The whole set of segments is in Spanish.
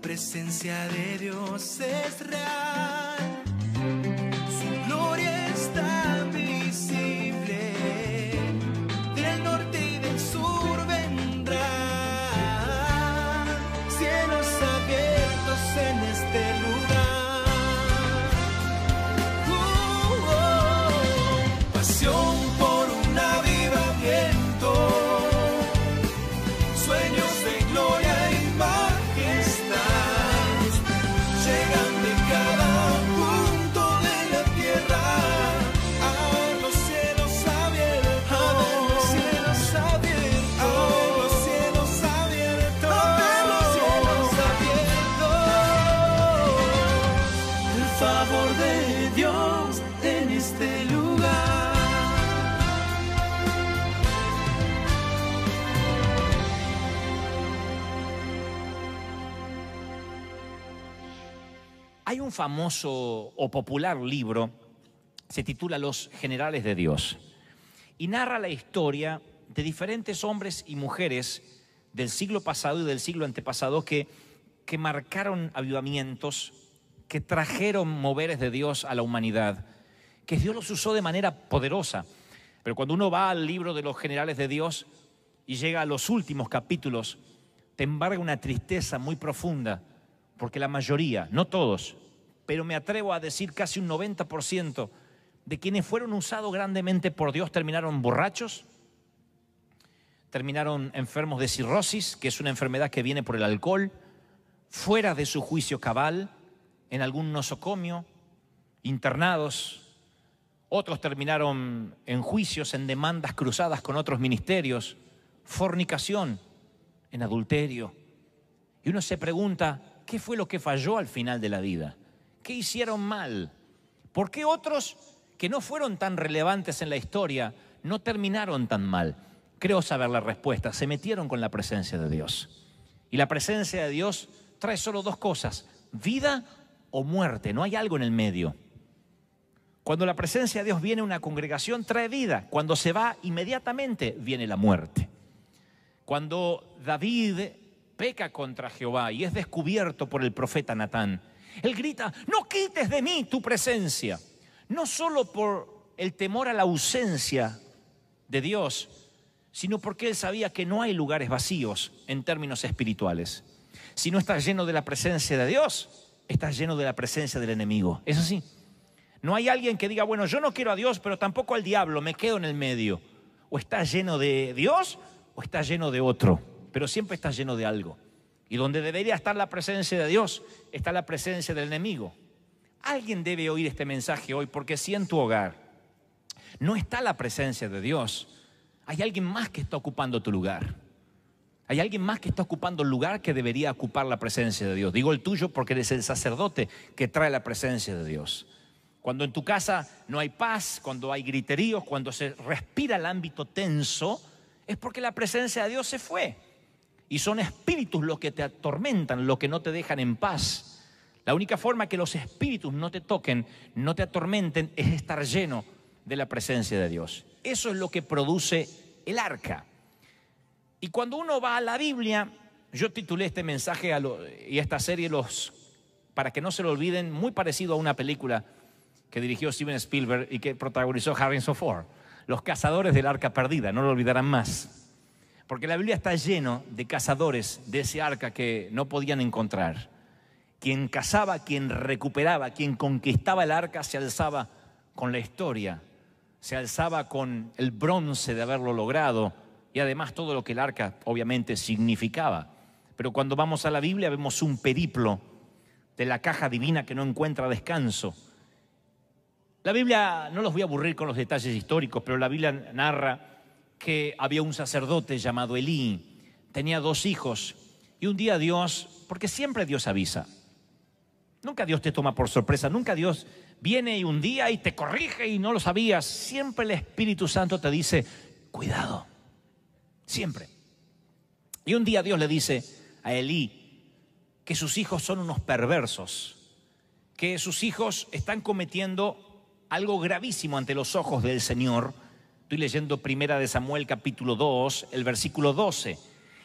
presencia de Dios es real, su gloria está visible, del norte y del sur vendrá, cielos abiertos en este lugar, pasión por un avivamiento, sueños de gloria y majestad, llegan de cada punto de la tierra a los cielos abiertos, a los cielos abiertos, a los cielos abiertos, a los cielos abiertos, el favor de Dios en este lugar. Hay un famoso o popular libro, se titula Los Generales de Dios, y narra la historia de diferentes hombres y mujeres del siglo pasado y del siglo antepasado que marcaron avivamientos, que trajeron moveres de Dios a la humanidad, que Dios los usó de manera poderosa. Pero cuando uno va al libro de los Generales de Dios y llega a los últimos capítulos, te embarga una tristeza muy profunda, porque la mayoría, no todos, pero me atrevo a decir casi un 90% de quienes fueron usados grandemente por Dios terminaron borrachos, terminaron enfermos de cirrosis, que es una enfermedad que viene por el alcohol, fuera de su juicio cabal, en algún nosocomio, internados. Otros terminaron en juicios, en demandas cruzadas con otros ministerios, fornicación, en adulterio. Y uno se pregunta, ¿qué fue lo que falló al final de la vida? ¿Qué hicieron mal? ¿Por qué otros que no fueron tan relevantes en la historia no terminaron tan mal? Creo saber la respuesta. Se metieron con la presencia de Dios. Y la presencia de Dios trae solo dos cosas: vida o muerte. No hay algo en el medio. Cuando la presencia de Dios viene a una congregación, trae vida. Cuando se va, inmediatamente viene la muerte. Cuando David peca contra Jehová y es descubierto por el profeta Natán, él grita: no quites de mí tu presencia. No solo por el temor a la ausencia de Dios, sino porque él sabía que no hay lugares vacíos en términos espirituales. Si no estás lleno de la presencia de Dios, estás lleno de la presencia del enemigo. Es así. No hay alguien que diga, bueno, yo no quiero a Dios, pero tampoco al diablo, me quedo en el medio. O estás lleno de Dios o estás lleno de otro, pero siempre estás lleno de algo. Y donde debería estar la presencia de Dios, está la presencia del enemigo. Alguien debe oír este mensaje hoy, porque si en tu hogar no está la presencia de Dios, hay alguien más que está ocupando tu lugar. Hay alguien más que está ocupando el lugar que debería ocupar la presencia de Dios. Digo el tuyo porque eres el sacerdote que trae la presencia de Dios. Cuando en tu casa no hay paz, cuando hay griteríos, cuando se respira el ámbito tenso, es porque la presencia de Dios se fue. Y son espíritus los que te atormentan, los que no te dejan en paz. La única forma que los espíritus no te toquen, no te atormenten, es estar lleno de la presencia de Dios. Eso es lo que produce el arca. Y cuando uno va a la Biblia, yo titulé este mensaje y esta serie, para que no se lo olviden, muy parecido a una película que dirigió Steven Spielberg y que protagonizó Harrison Ford, Los cazadores del arca perdida, no lo olvidarán más. Porque la Biblia está lleno de cazadores de ese arca que no podían encontrar. Quien cazaba, quien recuperaba, quien conquistaba el arca se alzaba con la historia, se alzaba con el bronce de haberlo logrado y además todo lo que el arca obviamente significaba. Pero cuando vamos a la Biblia vemos un periplo de la caja divina que no encuentra descanso. La Biblia, no los voy a aburrir con los detalles históricos, pero la Biblia narra que había un sacerdote llamado Elí, tenía 2 hijos, y un día Dios, porque siempre Dios avisa, nunca Dios te toma por sorpresa, nunca Dios viene y un día y te corrige y no lo sabías, siempre el Espíritu Santo te dice, cuidado, siempre. Y un día Dios le dice a Elí que sus hijos son unos perversos, que sus hijos están cometiendo algo gravísimo ante los ojos del Señor. Estoy leyendo 1 de Samuel capítulo 2, el versículo 12.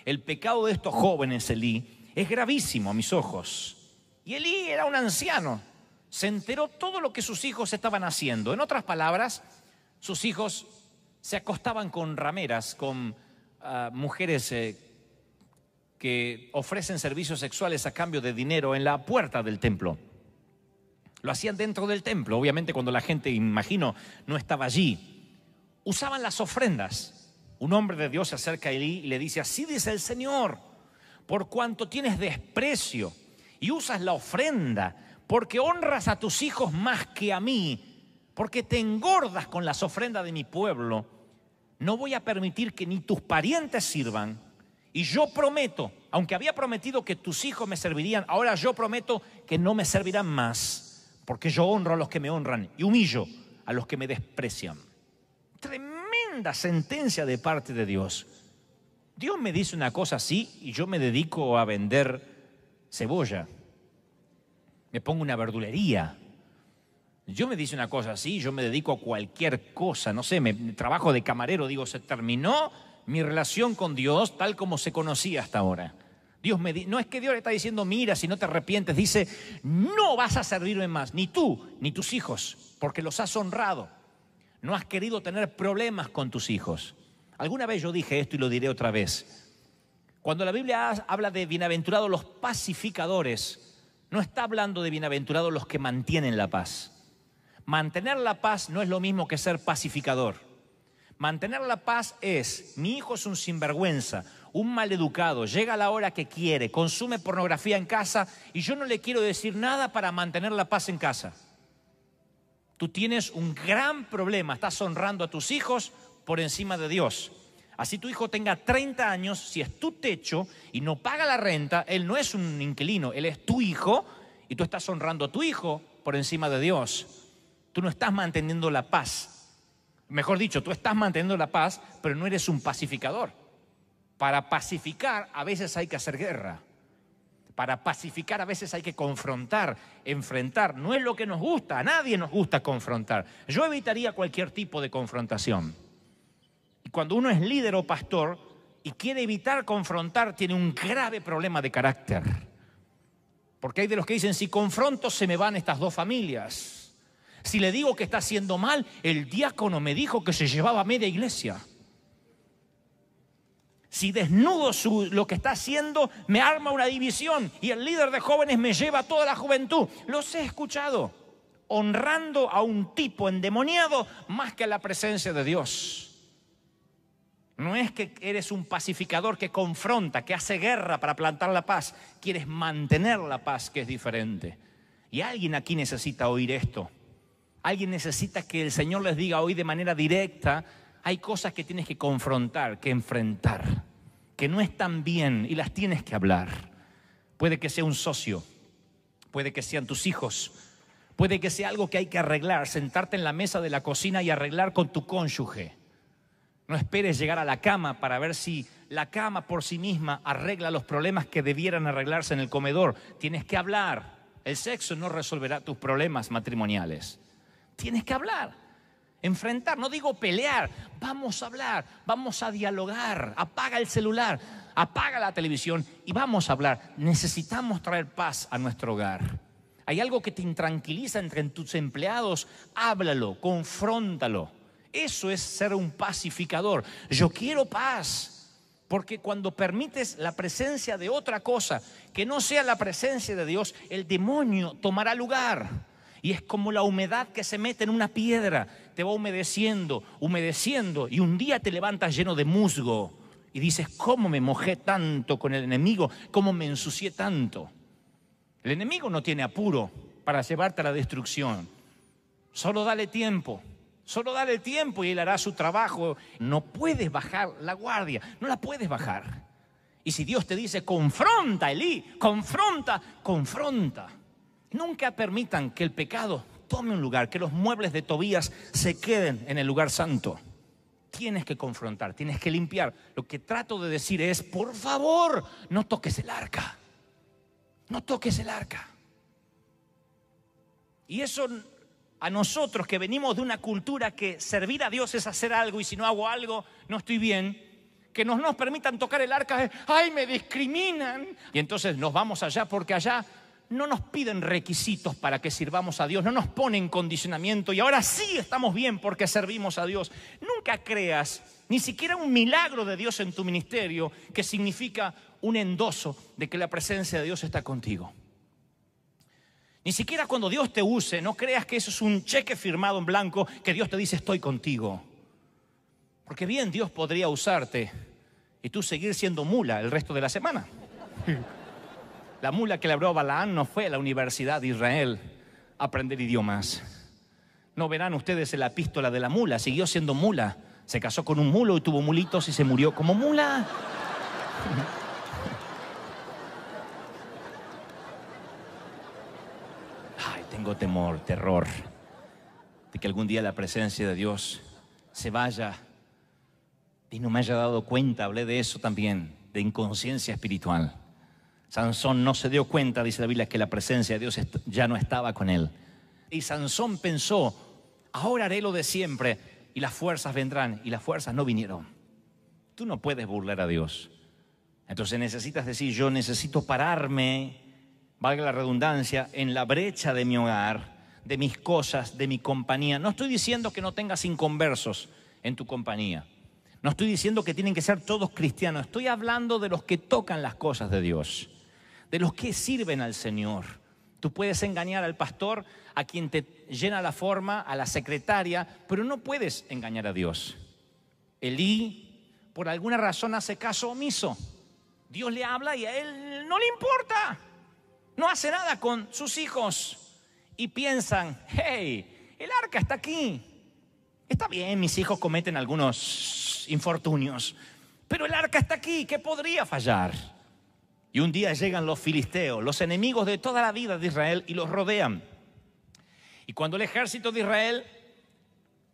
El pecado de estos jóvenes, Elí, Es gravísimo a mis ojos. Y Elí era un anciano. Se enteró todo lo que sus hijos estaban haciendo. En otras palabras, sus hijos se acostaban con rameras, con mujeres que ofrecen servicios sexuales a cambio de dinero en la puerta del templo. Lo hacían dentro del templo, obviamente cuando la gente, imagino, no estaba allí. Usaban las ofrendas. Un hombre de Dios se acerca a Elí y le dice: así dice el Señor, por cuanto tienes desprecio y usas la ofrenda, porque honras a tus hijos más que a mí, porque te engordas con las ofrendas de mi pueblo, no voy a permitir que ni tus parientes sirvan. Y yo prometo, aunque había prometido que tus hijos me servirían, ahora yo prometo que no me servirán más, porque yo honro a los que me honran y humillo a los que me desprecian. Tremenda sentencia de parte de Dios. Dios me dice una cosa así y yo me dedico a vender cebolla. Me pongo una verdulería. Yo me dice una cosa así, yo me dedico a cualquier cosa, no sé, me trabajo de camarero, digo, se terminó mi relación con Dios tal como se conocía hasta ahora. No es que Dios le está diciendo, mira, si no te arrepientes, dice, no vas a servirme más, ni tú, ni tus hijos, porque los has honrado. No has querido tener problemas con tus hijos. Alguna vez yo dije esto y lo diré otra vez. Cuando la Biblia habla de bienaventurados los pacificadores, no está hablando de bienaventurados los que mantienen la paz. Mantener la paz no es lo mismo que ser pacificador. Mantener la paz es, mi hijo es un sinvergüenza, un maleducado, llega a la hora que quiere, consume pornografía en casa y yo no le quiero decir nada para mantener la paz en casa. Tú tienes un gran problema, estás honrando a tus hijos por encima de Dios. Así tu hijo tenga 30 años, si es tu techo y no paga la renta, él no es un inquilino, él es tu hijo y tú estás honrando a tu hijo por encima de Dios. Tú no estás manteniendo la paz. Mejor dicho, tú estás manteniendo la paz, pero no eres un pacificador. Para pacificar a veces hay que hacer guerra. Para pacificar a veces hay que confrontar, enfrentar. No es lo que nos gusta, a nadie nos gusta confrontar. Yo evitaría cualquier tipo de confrontación. Y cuando uno es líder o pastor y quiere evitar confrontar, tiene un grave problema de carácter. Porque hay de los que dicen, si confronto se me van estas dos familias. Si le digo que está haciendo mal, el diácono me dijo que se llevaba media iglesia. Si desnudo lo que está haciendo, me arma una división y el líder de jóvenes me lleva a toda la juventud. Los he escuchado, honrando a un tipo endemoniado más que a la presencia de Dios. No es que eres un pacificador que confronta, que hace guerra para plantar la paz. Quieres mantener la paz, que es diferente. Y alguien aquí necesita oír esto. Alguien necesita que el Señor les diga hoy de manera directa, hay cosas que tienes que confrontar, que enfrentar, que no están bien y las tienes que hablar. Puede que sea un socio, puede que sean tus hijos, puede que sea algo que hay que arreglar, sentarte en la mesa de la cocina y arreglar con tu cónyuge. No esperes llegar a la cama para ver si la cama por sí misma arregla los problemas que debieran arreglarse en el comedor. Tienes que hablar. El sexo no resolverá tus problemas matrimoniales. Tienes que hablar, enfrentar, no digo pelear, vamos a hablar, vamos a dialogar, apaga el celular, apaga la televisión y vamos a hablar. Necesitamos traer paz a nuestro hogar. Hay algo que te intranquiliza entre tus empleados, háblalo, confróntalo. Eso es ser un pacificador. Yo quiero paz, porque cuando permites la presencia de otra cosa que no sea la presencia de Dios, el demonio tomará lugar. Y es como la humedad que se mete en una piedra, te va humedeciendo, humedeciendo, y un día te levantas lleno de musgo y dices, ¿cómo me mojé tanto con el enemigo? ¿Cómo me ensucié tanto? El enemigo no tiene apuro para llevarte a la destrucción. Solo dale tiempo y él hará su trabajo. No puedes bajar la guardia, no la puedes bajar. Y si Dios te dice, confronta, Elí, confronta. Nunca permitan que el pecado tome un lugar, que los muebles de Tobías se queden en el lugar santo. Tienes que confrontar, tienes que limpiar. Lo que trato de decir es, por favor, no toques el arca. No toques el arca. Y eso a nosotros que venimos de una cultura que servir a Dios es hacer algo y si no hago algo no estoy bien. Que no nos permitan tocar el arca, ¡ay, me discriminan! Y entonces nos vamos allá porque allá no nos piden requisitos para que sirvamos a Dios, no nos ponen condicionamiento y ahora sí estamos bien porque servimos a Dios. Nunca creas ni siquiera un milagro de Dios en tu ministerio que significa un endoso de que la presencia de Dios está contigo. Ni siquiera cuando Dios te use, no creas que eso es un cheque firmado en blanco que Dios te dice estoy contigo. Porque bien Dios podría usarte y tú seguir siendo mula el resto de la semana. La mula que le habló a Balaán no fue a la Universidad de Israel a aprender idiomas. No verán ustedes en la epístola de la mula, siguió siendo mula. Se casó con un mulo y tuvo mulitos y se murió como mula. Ay, tengo temor, terror de que algún día la presencia de Dios se vaya y no me haya dado cuenta. Hablé de eso también, de inconsciencia espiritual. Sansón no se dio cuenta, dice la Biblia, que la presencia de Dios ya no estaba con él. Y Sansón pensó, ahora haré lo de siempre y las fuerzas vendrán, y las fuerzas no vinieron. Tú no puedes burlar a Dios. Entonces necesitas decir, yo necesito pararme, valga la redundancia, en la brecha de mi hogar, de mis cosas, de mi compañía. No estoy diciendo que no tengas inconversos en tu compañía. No estoy diciendo que tienen que ser todos cristianos. Estoy hablando de los que tocan las cosas de Dios, de los que sirven al Señor. Tú puedes engañar al pastor, a quien te llena la forma, a la secretaria, pero no puedes engañar a Dios. Elí, por alguna razón, hace caso omiso. Dios le habla y a él no le importa. No hace nada con sus hijos. Y piensan, hey, el arca está aquí. Está bien, mis hijos cometen algunos infortunios, pero el arca está aquí, ¿qué podría fallar? Y un día llegan los filisteos, los enemigos de toda la vida de Israel, y los rodean. Y cuando el ejército de Israel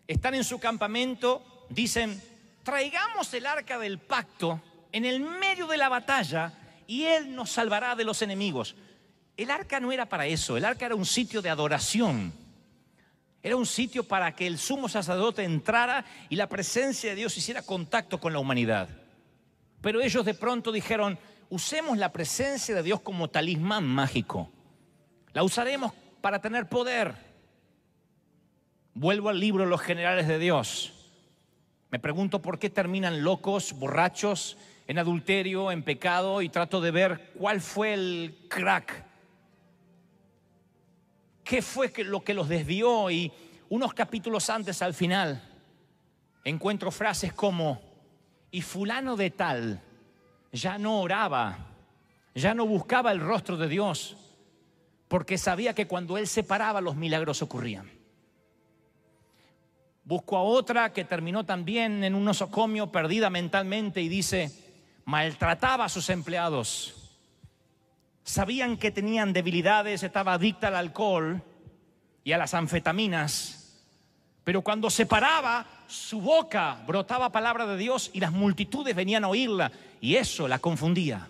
están en su campamento, dicen, traigamos el arca del pacto en el medio de la batalla y Él nos salvará de los enemigos. El arca no era para eso, el arca era un sitio de adoración. Era un sitio para que el sumo sacerdote entrara y la presencia de Dios hiciera contacto con la humanidad. Pero ellos de pronto dijeron, usemos la presencia de Dios como talismán mágico. La usaremos para tener poder. Vuelvo al libro Los Generales de Dios. Me pregunto por qué terminan locos, borrachos, en adulterio, en pecado, y trato de ver cuál fue el crack. ¿Qué fue lo que los desvió? Y unos capítulos antes, al final, encuentro frases como, y fulano de tal ya no oraba, ya no buscaba el rostro de Dios, porque sabía que cuando Él se paraba los milagros ocurrían. Busco a otra que terminó también en un nosocomio, perdida mentalmente, y dice, maltrataba a sus empleados. Sabían que tenían debilidades, estaba adicta al alcohol y a las anfetaminas, pero cuando se paraba, su boca brotaba palabra de Dios y las multitudes venían a oírla, y eso la confundía.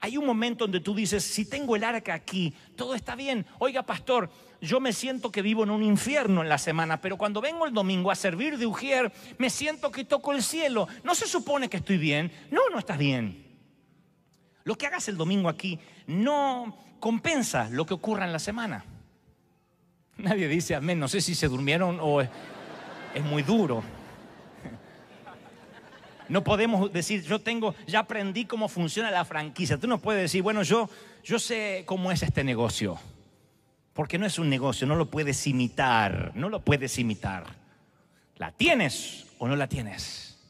Hay un momento donde tú dices, si tengo el arca aquí, todo está bien. Oiga, pastor, yo me siento que vivo en un infierno en la semana, pero cuando vengo el domingo a servir de ujier, me siento que toco el cielo. ¿No se supone que estoy bien? No, no estás bien. Lo que hagas el domingo aquí no compensa lo que ocurra en la semana. Nadie dice amén. No sé si se durmieron o es muy duro. No podemos decir, ya aprendí cómo funciona la franquicia. Tú no puedes decir, bueno, yo sé cómo es este negocio. Porque no es un negocio, no lo puedes imitar. No lo puedes imitar. ¿La tienes o no la tienes?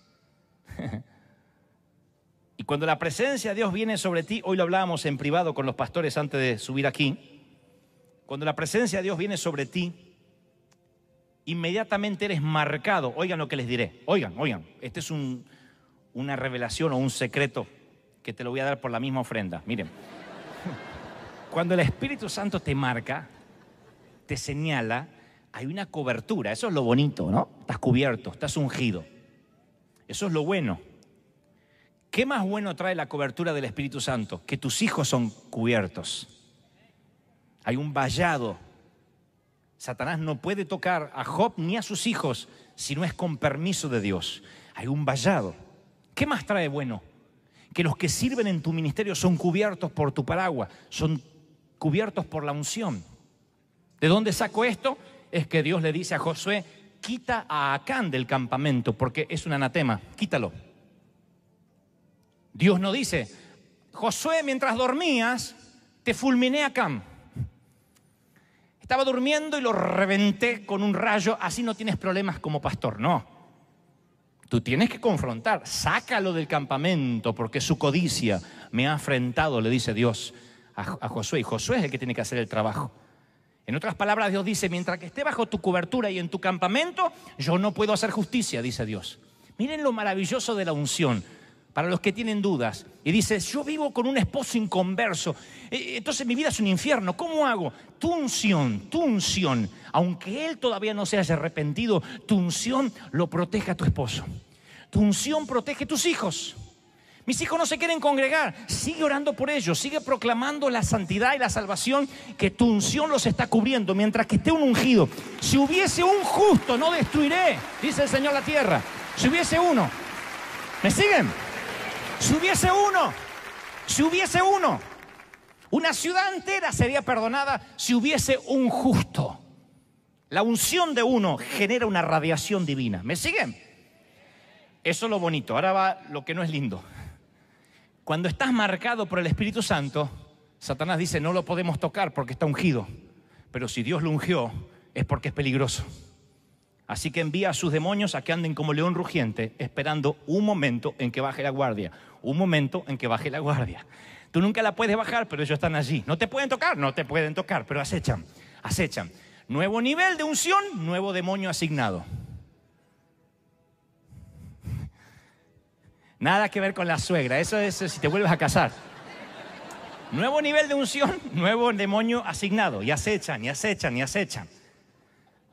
Y cuando la presencia de Dios viene sobre ti, hoy lo hablábamos en privado con los pastores antes de subir aquí. Cuando la presencia de Dios viene sobre ti, inmediatamente eres marcado. Oigan lo que les diré. Oigan. Este es una revelación o un secreto que te lo voy a dar por la misma ofrenda. Miren. Cuando el Espíritu Santo te marca, te señala, hay una cobertura. Eso es lo bonito, ¿no? Estás cubierto, estás ungido. Eso es lo bueno. ¿Qué más bueno trae la cobertura del Espíritu Santo? Que tus hijos son cubiertos. Hay un vallado. Satanás no puede tocar a Job ni a sus hijos si no es con permiso de Dios. Hay un vallado. ¿Qué más trae bueno? Que los que sirven en tu ministerio son cubiertos por tu paraguas, son cubiertos por la unción. ¿De dónde saco esto? Es que Dios le dice a Josué, quita a Acán del campamento porque es un anatema, quítalo. Dios no dice, Josué, mientras dormías, te fulminé a Acán. Estaba durmiendo y lo reventé con un rayo, así no tienes problemas como pastor. No, tú tienes que confrontar, sácalo del campamento porque su codicia me ha afrentado, le dice Dios a Josué. Y Josué es el que tiene que hacer el trabajo. En otras palabras, Dios dice, mientras que esté bajo tu cobertura y en tu campamento, yo no puedo hacer justicia, dice Dios. Miren lo maravilloso de la unción. Para los que tienen dudas, y dices, yo vivo con un esposo inconverso, entonces mi vida es un infierno, ¿cómo hago? Tu unción, aunque él todavía no se haya arrepentido, tu unción lo protege a tu esposo. Tu unción protege a tus hijos. Mis hijos no se quieren congregar, sigue orando por ellos, sigue proclamando la santidad y la salvación, que tu unción los está cubriendo, mientras que esté un ungido. Si hubiese un justo, no destruiré, dice el Señor, la tierra. Si hubiese uno, ¿me siguen? Si hubiese uno, una ciudad entera sería perdonada si hubiese un justo. La unción de uno genera una radiación divina. ¿Me siguen? Eso es lo bonito. Ahora va lo que no es lindo. Cuando estás marcado por el Espíritu Santo, Satanás dice, no lo podemos tocar porque está ungido. Pero si Dios lo ungió, es porque es peligroso. Así que envía a sus demonios a que anden como león rugiente, esperando un momento en que baje la guardia. Un momento en que baje la guardia. Tú nunca la puedes bajar, pero ellos están allí. ¿No te pueden tocar? No te pueden tocar, pero acechan. Nuevo nivel de unción, nuevo demonio asignado. Nada que ver con la suegra, eso es si te vuelves a casar. Nuevo nivel de unción, nuevo demonio asignado. Y acechan.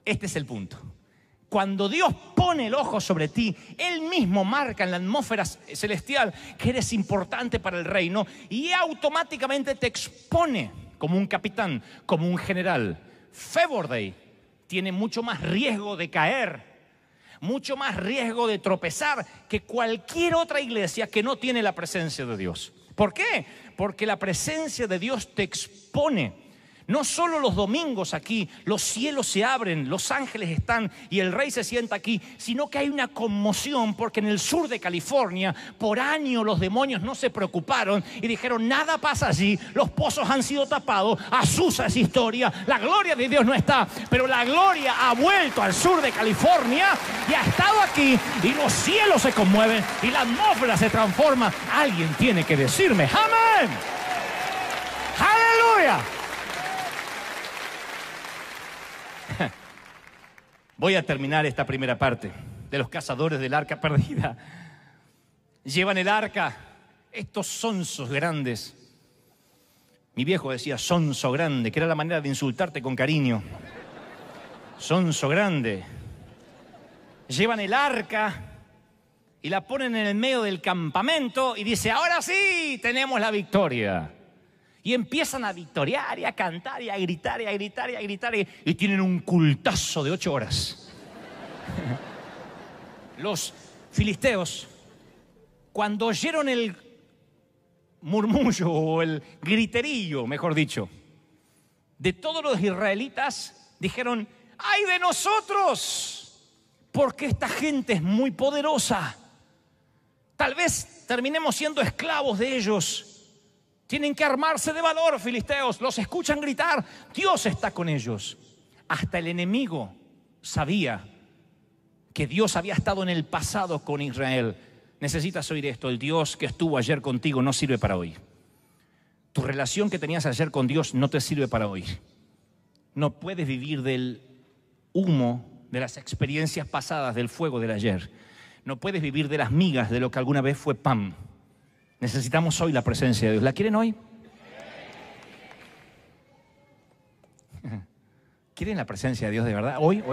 Este es el punto. Cuando Dios pone el ojo sobre ti, Él mismo marca en la atmósfera celestial que eres importante para el reino y automáticamente te expone como un capitán, como un general. Favor Day tiene mucho más riesgo de caer, mucho más riesgo de tropezar que cualquier otra iglesia que no tiene la presencia de Dios. ¿Por qué? Porque la presencia de Dios te expone. No solo los domingos aquí, los cielos se abren, los ángeles están y el rey se sienta aquí, sino que hay una conmoción porque en el sur de California, por años los demonios no se preocuparon y dijeron, nada pasa allí, los pozos han sido tapados, Azusa es historia, la gloria de Dios no está, pero la gloria ha vuelto al sur de California y ha estado aquí y los cielos se conmueven y la atmósfera se transforma. Alguien tiene que decirme, ¡amén! ¡Aleluya! Voy a terminar esta primera parte de los cazadores del arca perdida. Llevan el arca, estos sonsos grandes. Mi viejo decía sonso grande, que era la manera de insultarte con cariño. Sonso grande. Llevan el arca y la ponen en el medio del campamento y dice, ahora sí, tenemos la victoria. Y empiezan a victoriar y a cantar y a gritar y a gritar y a gritar y tienen un cultazo de 8 horas. Los filisteos, cuando oyeron el murmullo o el griterillo, mejor dicho, de todos los israelitas, dijeron, ¡ay de nosotros! Porque esta gente es muy poderosa. Tal vez terminemos siendo esclavos de ellos. Tienen que armarse de valor, filisteos. Los escuchan gritar. Dios está con ellos. Hasta el enemigo sabía que Dios había estado en el pasado con Israel. Necesitas oír esto. El Dios que estuvo ayer contigo no sirve para hoy. Tu relación que tenías ayer con Dios no te sirve para hoy. No puedes vivir del humo de las experiencias pasadas, del fuego del ayer. No puedes vivir de las migas de lo que alguna vez fue pan. Necesitamos hoy la presencia de Dios. ¿La quieren hoy? ¿Quieren la presencia de Dios de verdad? Hoy.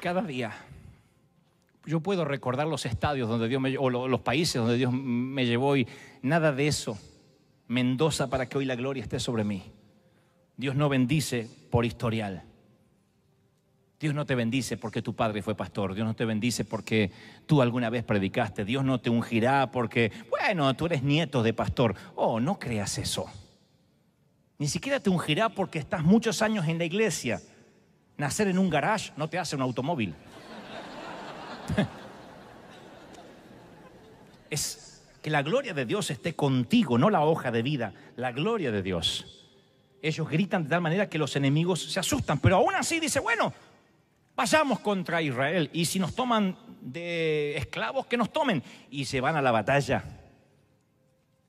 Cada día yo puedo recordar los estadios donde Dios me llevó, o los países donde Dios me llevó, y nada de eso me endosa para que hoy la gloria esté sobre mí. Dios no bendice por historial. Dios no te bendice porque tu padre fue pastor. Dios no te bendice porque tú alguna vez predicaste. Dios no te ungirá porque, bueno, tú eres nieto de pastor. Oh, no creas eso. Ni siquiera te ungirá porque estás muchos años en la iglesia. Nacer en un garage no te hace un automóvil. Es que la gloria de Dios esté contigo, no la hoja de vida, la gloria de Dios. Ellos gritan de tal manera que los enemigos se asustan, pero aún así dice, bueno, vayamos contra Israel y si nos toman de esclavos, que nos tomen. Y se van a la batalla.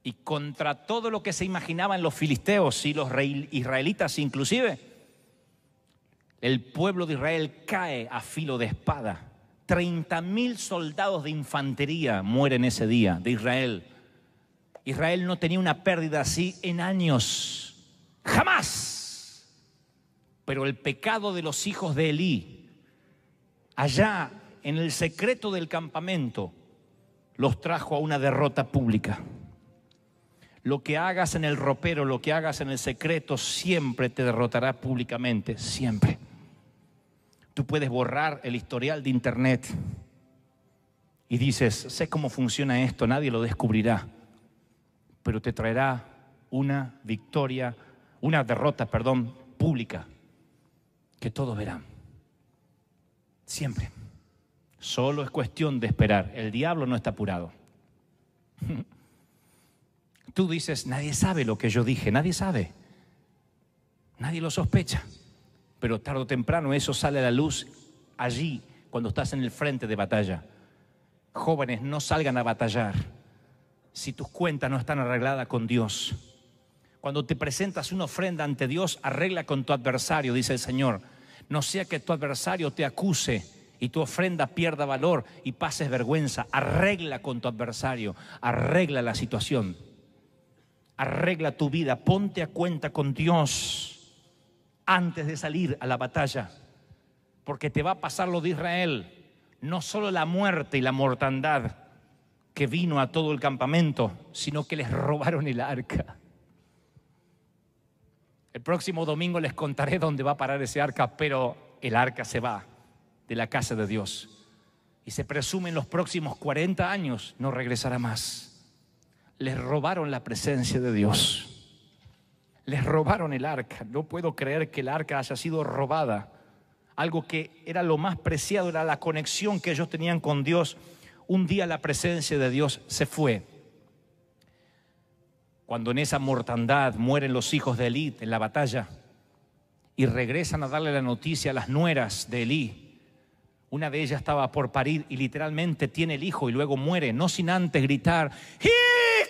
Y contra todo lo que se imaginaban los filisteos y los israelitas inclusive, el pueblo de Israel cae a filo de espada. 30.000 soldados de infantería mueren ese día de Israel. Israel no tenía una pérdida así en años, jamás. Pero el pecado de los hijos de Elí, allá en el secreto del campamento, los trajo a una derrota pública. Lo que hagas en el ropero, lo que hagas en el secreto, siempre te derrotará públicamente, siempre. Tú puedes borrar el historial de internet y dices, sé cómo funciona esto, nadie lo descubrirá, pero te traerá una derrota, pública, que todos verán. Siempre. Solo es cuestión de esperar. El diablo no está apurado. Tú dices, nadie sabe lo que yo dije, nadie sabe. Nadie lo sospecha. Pero tarde o temprano eso sale a la luz allí, cuando estás en el frente de batalla. Jóvenes, no salgan a batallar si tus cuentas no están arregladas con Dios. Cuando te presentas una ofrenda ante Dios, arregla con tu adversario, dice el Señor. No sea que tu adversario te acuse y tu ofrenda pierda valor y pases vergüenza. Arregla con tu adversario, arregla la situación. Arregla tu vida, ponte a cuenta con Dios antes de salir a la batalla, porque te va a pasar lo de Israel, no solo la muerte y la mortandad que vino a todo el campamento, sino que les robaron el arca. El próximo domingo les contaré dónde va a parar ese arca, pero el arca se va de la casa de Dios y se presume en los próximos 40 años no regresará más. Les robaron la presencia de Dios. Les robaron el arca. No puedo creer que el arca haya sido robada. Algo que era lo más preciado, era la conexión que ellos tenían con Dios. Un día la presencia de Dios se fue. Cuando en esa mortandad mueren los hijos de Elí en la batalla y regresan a darle la noticia a las nueras de Elí. Una de ellas estaba por parir y literalmente tiene el hijo y luego muere, no sin antes gritar,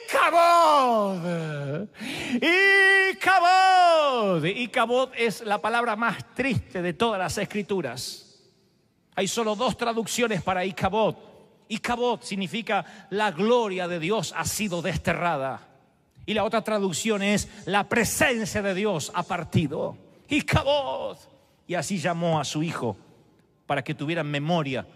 ¡Icabod! ¡Icabod! Icabod es la palabra más triste de todas las escrituras. Hay solo 2 traducciones para Icabod. Icabod significa la gloria de Dios ha sido desterrada. Y la otra traducción es la presencia de Dios ha partido. Icabod. Y así llamó a su hijo para que tuvieran memoria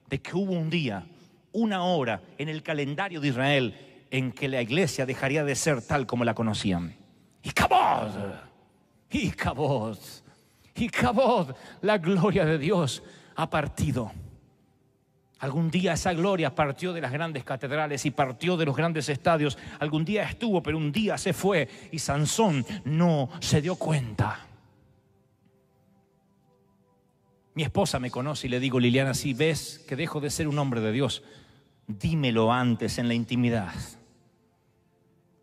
de que hubo un día, una hora en el calendario de Israel en que la iglesia dejaría de ser tal como la conocían. Icabod, Icabod, Icabod, la gloria de Dios ha partido. Algún día esa gloria partió de las grandes catedrales y partió de los grandes estadios. Algún día estuvo, pero un día se fue y Sansón no se dio cuenta. Mi esposa me conoce y le digo, Liliana, si ves que dejo de ser un hombre de Dios, dímelo antes en la intimidad.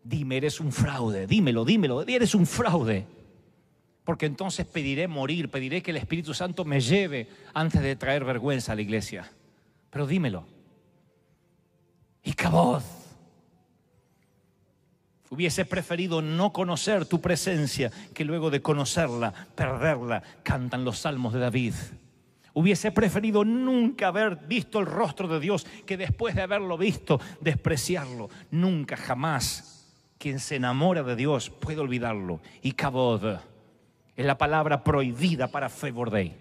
Dime, eres un fraude, dímelo, eres un fraude. Porque entonces pediré morir, pediré que el Espíritu Santo me lleve antes de traer vergüenza a la iglesia. Pero dímelo. Icabod. Hubiese preferido no conocer tu presencia que luego de conocerla, perderla, cantan los salmos de David. Hubiese preferido nunca haber visto el rostro de Dios que después de haberlo visto, despreciarlo. Nunca, jamás. Quien se enamora de Dios puede olvidarlo. Icabod es la palabra prohibida para Favor Day.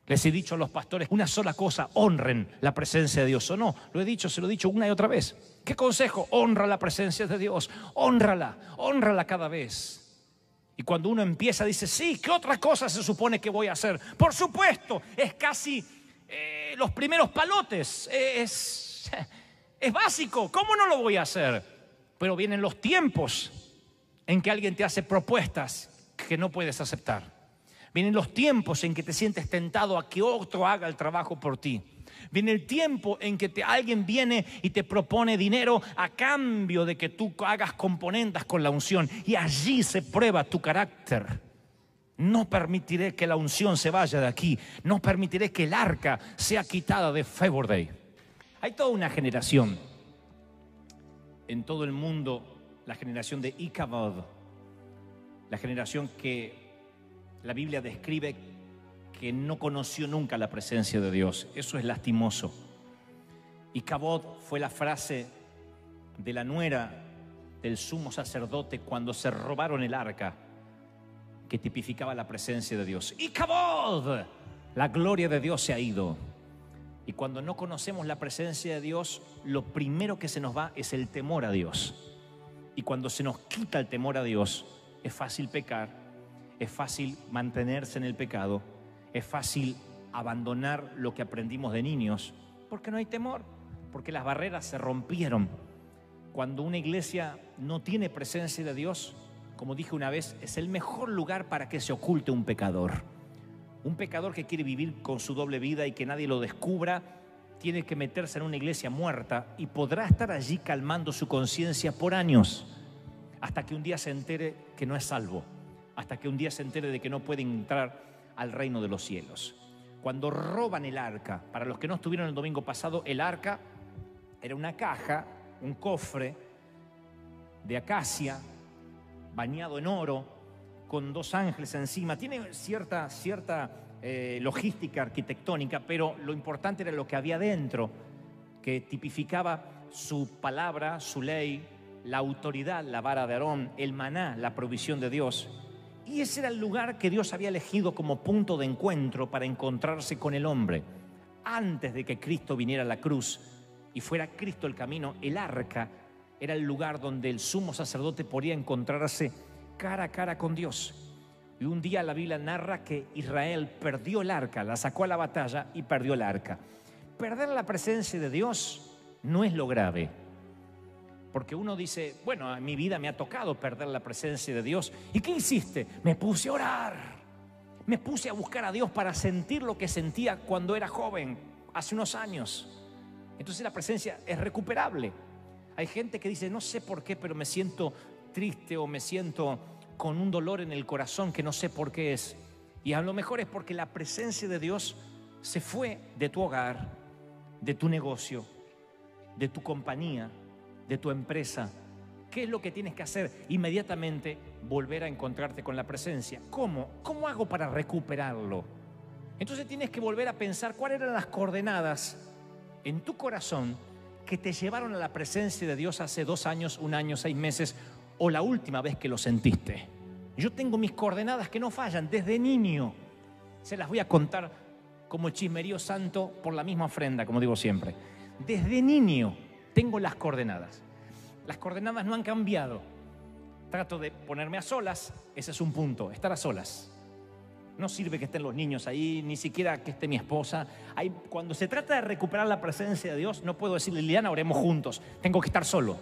Les he dicho a los pastores una sola cosa: honren la presencia de Dios. ¿O no? Lo he dicho, se lo he dicho una y otra vez. ¿Qué consejo? Honra la presencia de Dios. Hónrala cada vez. Y cuando uno empieza dice, sí, ¿qué otra cosa se supone que voy a hacer? Por supuesto, es casi los primeros palotes, es básico, ¿cómo no lo voy a hacer? Pero vienen los tiempos en que alguien te hace propuestas que no puedes aceptar. Vienen los tiempos en que te sientes tentado a que otro haga el trabajo por ti. Viene el tiempo en que alguien viene y te propone dinero a cambio de que tú hagas componendas con la unción. Y allí se prueba tu carácter. No permitiré que la unción se vaya de aquí. No permitiré que el arca sea quitada de Favor Day. Hay toda una generación en todo el mundo, la generación de Ichabod, la generación que la Biblia describe que no conoció nunca la presencia de Dios. Eso es lastimoso. Ichabod fue la frase de la nuera del sumo sacerdote cuando se robaron el arca, que tipificaba la presencia de Dios. Ichabod, la gloria de Dios se ha ido. Y cuando no conocemos la presencia de Dios, lo primero que se nos va es el temor a Dios. Y cuando se nos quita el temor a Dios, es fácil pecar, es fácil mantenerse en el pecado, es fácil abandonar lo que aprendimos de niños, porque no hay temor, porque las barreras se rompieron. Cuando una iglesia no tiene presencia de Dios, como dije una vez, es el mejor lugar para que se oculte un pecador. Un pecador que quiere vivir con su doble vida y que nadie lo descubra, tiene que meterse en una iglesia muerta y podrá estar allí calmando su conciencia por años, hasta que un día se entere que no es salvo, hasta que un día se entere de que no puede entrar al reino de los cielos. Cuando roban el arca, para los que no estuvieron el domingo pasado, el arca era una caja, un cofre de acacia, bañado en oro, con 2 ángeles encima. Tiene cierta logística arquitectónica, pero lo importante era lo que había dentro, que tipificaba su palabra, su ley, la autoridad, la vara de Aarón, el maná, la provisión de Dios. Y ese era el lugar que Dios había elegido como punto de encuentro para encontrarse con el hombre. Antes de que Cristo viniera a la cruz y fuera Cristo el camino, el arca era el lugar donde el sumo sacerdote podía encontrarse cara a cara con Dios. Y un día la Biblia narra que Israel perdió el arca, la sacó a la batalla y perdió el arca. Perder la presencia de Dios no es lo grave. Porque uno dice, bueno, en mi vida me ha tocado perder la presencia de Dios. ¿Y qué hiciste? Me puse a orar. Me puse a buscar a Dios para sentir lo que sentía cuando era joven, hace unos años. Entonces la presencia es recuperable. Hay gente que dice, no sé por qué, pero me siento triste o me siento con un dolor en el corazón que no sé por qué es. Y a lo mejor es porque la presencia de Dios se fue de tu hogar, de tu negocio, de tu compañía, de tu empresa. ¿Qué es lo que tienes que hacer? Inmediatamente volver a encontrarte con la presencia. ¿Cómo? ¿Cómo hago para recuperarlo? Entonces tienes que volver a pensar cuáles eran las coordenadas en tu corazón que te llevaron a la presencia de Dios hace 2 años, 1 año, 6 meses o la última vez que lo sentiste. Yo tengo mis coordenadas que no fallan desde niño. Se las voy a contar como chismerío santo por la misma ofrenda, como digo siempre. Desde niño tengo las coordenadas. Las coordenadas no han cambiado. Trato de ponerme a solas, ese es un punto, estar a solas. No sirve que estén los niños ahí, ni siquiera que esté mi esposa. Cuando se trata de recuperar la presencia de Dios, no puedo decirle, Liliana, oremos juntos. Tengo que estar solo.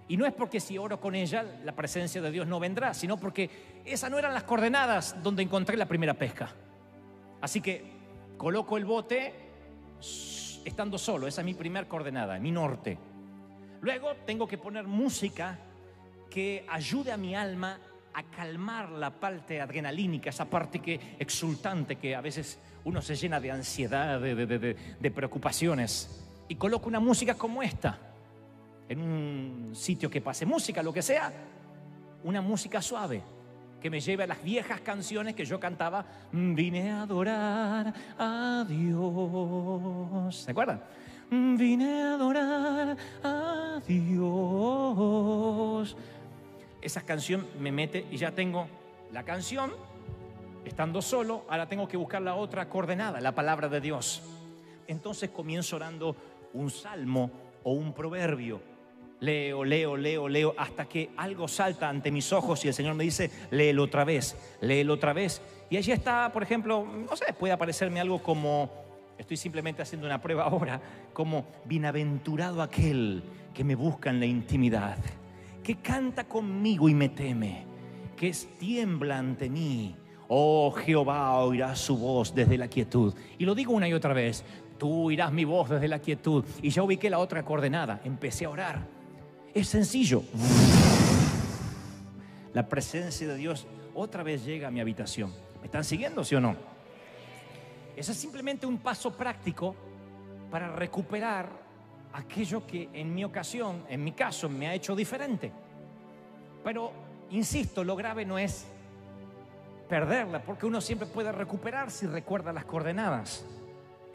Y no es porque si oro con ella, la presencia de Dios no vendrá, sino porque esas no eran las coordenadas donde encontré la primera pesca. Así que coloco el bote estando solo, esa es mi primera coordenada, mi norte. Luego tengo que poner música que ayude a mi alma a calmar la parte adrenalínica, esa parte exultante que a veces uno se llena de ansiedad, de preocupaciones. Y coloco una música como esta, en un sitio que pase música, lo que sea, una música suave, que me lleve a las viejas canciones que yo cantaba. Vine a adorar a Dios. ¿Se acuerdan? Vine a adorar a Dios. Esa canción me mete y ya tengo la canción, estando solo, ahora tengo que buscar la otra coordenada, la palabra de Dios. Entonces comienzo orando un salmo o un proverbio. leo, hasta que algo salta ante mis ojos y el Señor me dice, léelo otra vez. Y allí está, por ejemplo, no sé, puede aparecerme algo como, estoy simplemente haciendo una prueba ahora, como bienaventurado aquel que me busca en la intimidad, que canta conmigo y me teme, que tiembla ante mí. Oh, Jehová oirá su voz desde la quietud. Y lo digo una y otra vez, tú oirás mi voz desde la quietud. Y ya ubiqué la otra coordenada, empecé a orar. Es sencillo. La presencia de Dios otra vez llega a mi habitación. ¿Me están siguiendo, sí o no? Ese es simplemente un paso práctico para recuperar aquello que en mi ocasión, en mi caso, me ha hecho diferente. Pero, insisto, lo grave no es perderla, porque uno siempre puede recuperar si recuerda las coordenadas.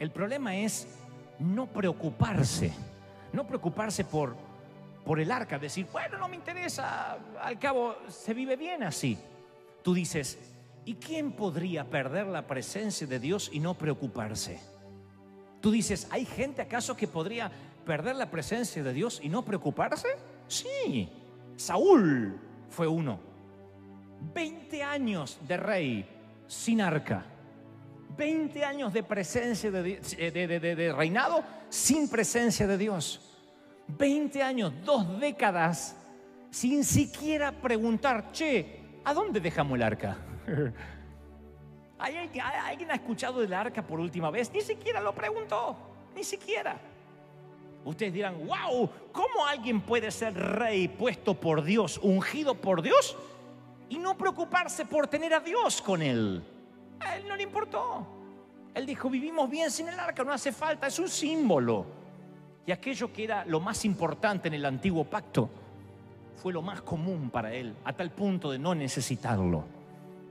El problema es no preocuparse por el arca, decir, bueno, no me interesa, al cabo se vive bien así. Tú dices, ¿y quién podría perder la presencia de Dios y no preocuparse? Tú dices, ¿hay gente acaso que podría perder la presencia de Dios y no preocuparse? Sí, Saúl fue uno. 20 años de rey sin arca. 20 años de presencia de reinado sin presencia de Dios. 20 años, 2 décadas sin siquiera preguntar, che, ¿a dónde dejamos el arca? ¿Alguien ha escuchado del arca por última vez? Ni siquiera lo preguntó, ni siquiera. Ustedes dirán, wow, ¿cómo alguien puede ser rey puesto por Dios, ungido por Dios y no preocuparse por tener a Dios con él? A él no le importó. Él dijo, vivimos bien sin el arca, no hace falta, es un símbolo. Y aquello que era lo más importante en el antiguo pacto fue lo más común para él, a tal punto de no necesitarlo.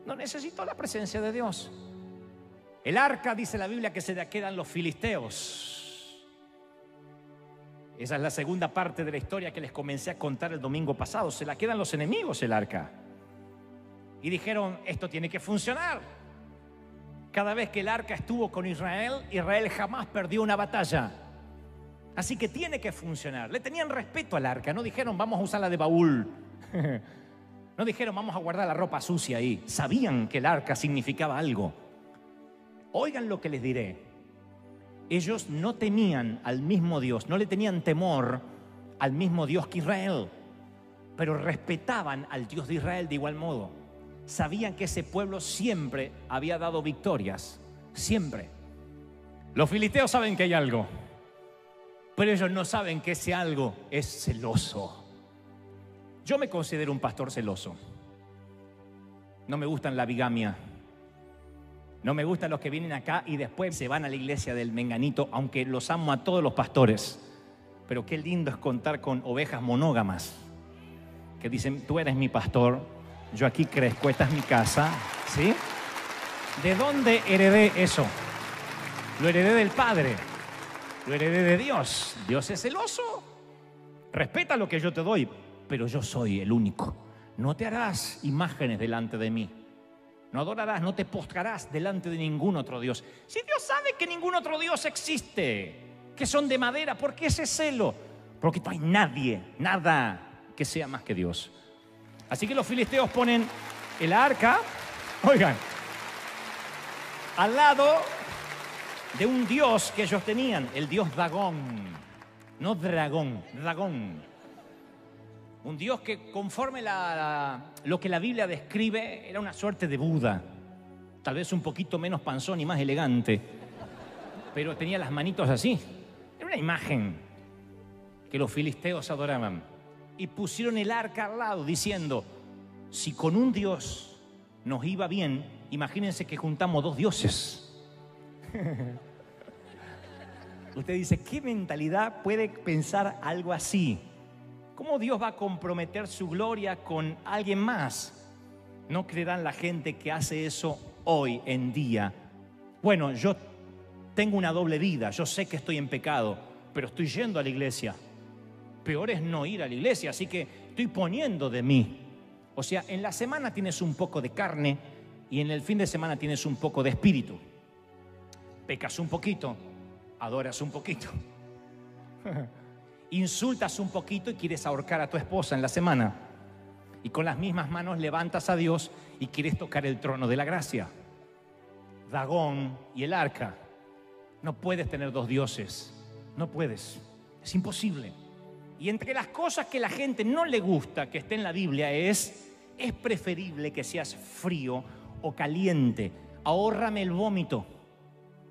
No necesitó la presencia de Dios. El arca, dice la Biblia, que se la quedan los filisteos. Esa es la segunda parte de la historia que les comencé a contar el domingo pasado. Se la quedan los enemigos el arca. Y dijeron, esto tiene que funcionar. Cada vez que el arca estuvo con Israel, Israel jamás perdió una batalla. Así que tiene que funcionar. Le tenían respeto al arca. No dijeron, vamos a usarla de baúl. No dijeron, vamos a guardar la ropa sucia ahí. Sabían que el arca significaba algo. Oigan lo que les diré. Ellos no temían al mismo Dios, no le tenían temor al mismo Dios que Israel, pero respetaban al Dios de Israel de igual modo. Sabían que ese pueblo siempre había dado victorias, siempre. Los filisteos saben que hay algo, pero ellos no saben que ese algo es celoso. Yo me considero un pastor celoso. No me gustan la bigamia. No me gustan los que vienen acá y después se van a la iglesia del menganito, aunque los amo a todos los pastores. Pero qué lindo es contar con ovejas monógamas que dicen, tú eres mi pastor, yo aquí crezco, esta es mi casa, ¿sí? ¿De dónde heredé eso? Lo heredé del Padre, lo heredé de Dios. Dios es celoso. Respeta lo que yo te doy, pero yo soy el único. No te harás imágenes delante de mí. No adorarás, no te postrarás delante de ningún otro Dios. Si Dios sabe que ningún otro Dios existe, que son de madera, ¿por qué ese celo? Porque no hay nadie, nada que sea más que Dios. Así que los filisteos ponen el arca, oigan, al lado de un dios que ellos tenían, el dios Dagón, no dragón, Dagón. Un dios que conforme lo que la Biblia describe era una suerte de Buda, tal vez un poquito menos panzón y más elegante, pero tenía las manitos así. Era una imagen que los filisteos adoraban. Y pusieron el arca al lado diciendo, si con un dios nos iba bien, imagínense que juntamos 2 dioses. Usted dice, ¿qué mentalidad puede pensar algo así? ¿Cómo Dios va a comprometer su gloria con alguien más? No creerán la gente que hace eso hoy en día. Bueno, yo tengo una doble vida, yo sé que estoy en pecado, pero estoy yendo a la iglesia. Peor es no ir a la iglesia, así que estoy poniendo de mí. O sea, en la semana tienes un poco de carne y en el fin de semana tienes un poco de espíritu. Pecas un poquito, adoras un poquito. Insultas un poquito y quieres ahorcar a tu esposa en la semana. Y con las mismas manos levantas a Dios y quieres tocar el trono de la gracia. Dagón y el arca. No puedes tener dos dioses. No puedes. Es imposible. Y entre las cosas que a la gente no le gusta que esté en la Biblia es preferible que seas frío o caliente. Ahórrame el vómito.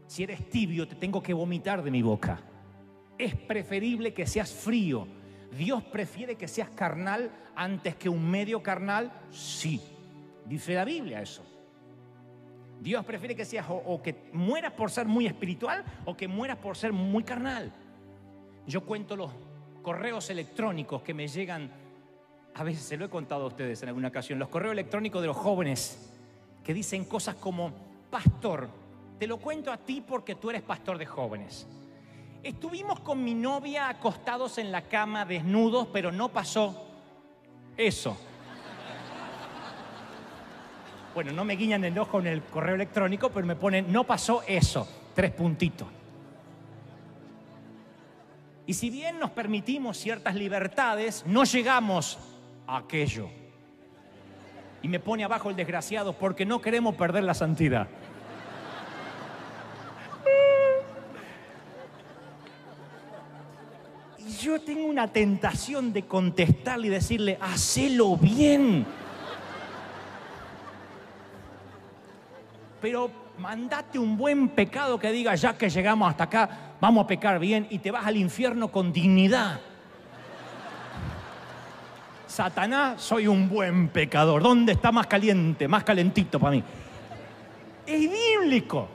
Si eres tibio, te tengo que vomitar de mi boca. Es preferible que seas frío. ¿Dios prefiere que seas carnal antes que un medio carnal? Sí. Dice la Biblia eso. Dios prefiere que seas o que mueras por ser muy espiritual o que mueras por ser muy carnal. Yo cuento los correos electrónicos que me llegan, a veces se lo he contado a ustedes en alguna ocasión, los correos electrónicos de los jóvenes que dicen cosas como: pastor, te lo cuento a ti porque tú eres pastor de jóvenes. Estuvimos con mi novia acostados en la cama desnudos, pero no pasó eso. Bueno, no me guiñan el ojo en el correo electrónico, pero me ponen: no pasó eso, 3 puntitos. Y si bien nos permitimos ciertas libertades, no llegamos a aquello. Y me pone abajo el desgraciado: porque no queremos perder la santidad. Y yo tengo una tentación de contestarle y decirle: hacelo bien. Pero mandate un buen pecado que diga: ya que llegamos hasta acá, vamos a pecar bien, y te vas al infierno con dignidad. Satanás, soy un buen pecador. ¿Dónde está más caliente, más calentito para mí? Es bíblico.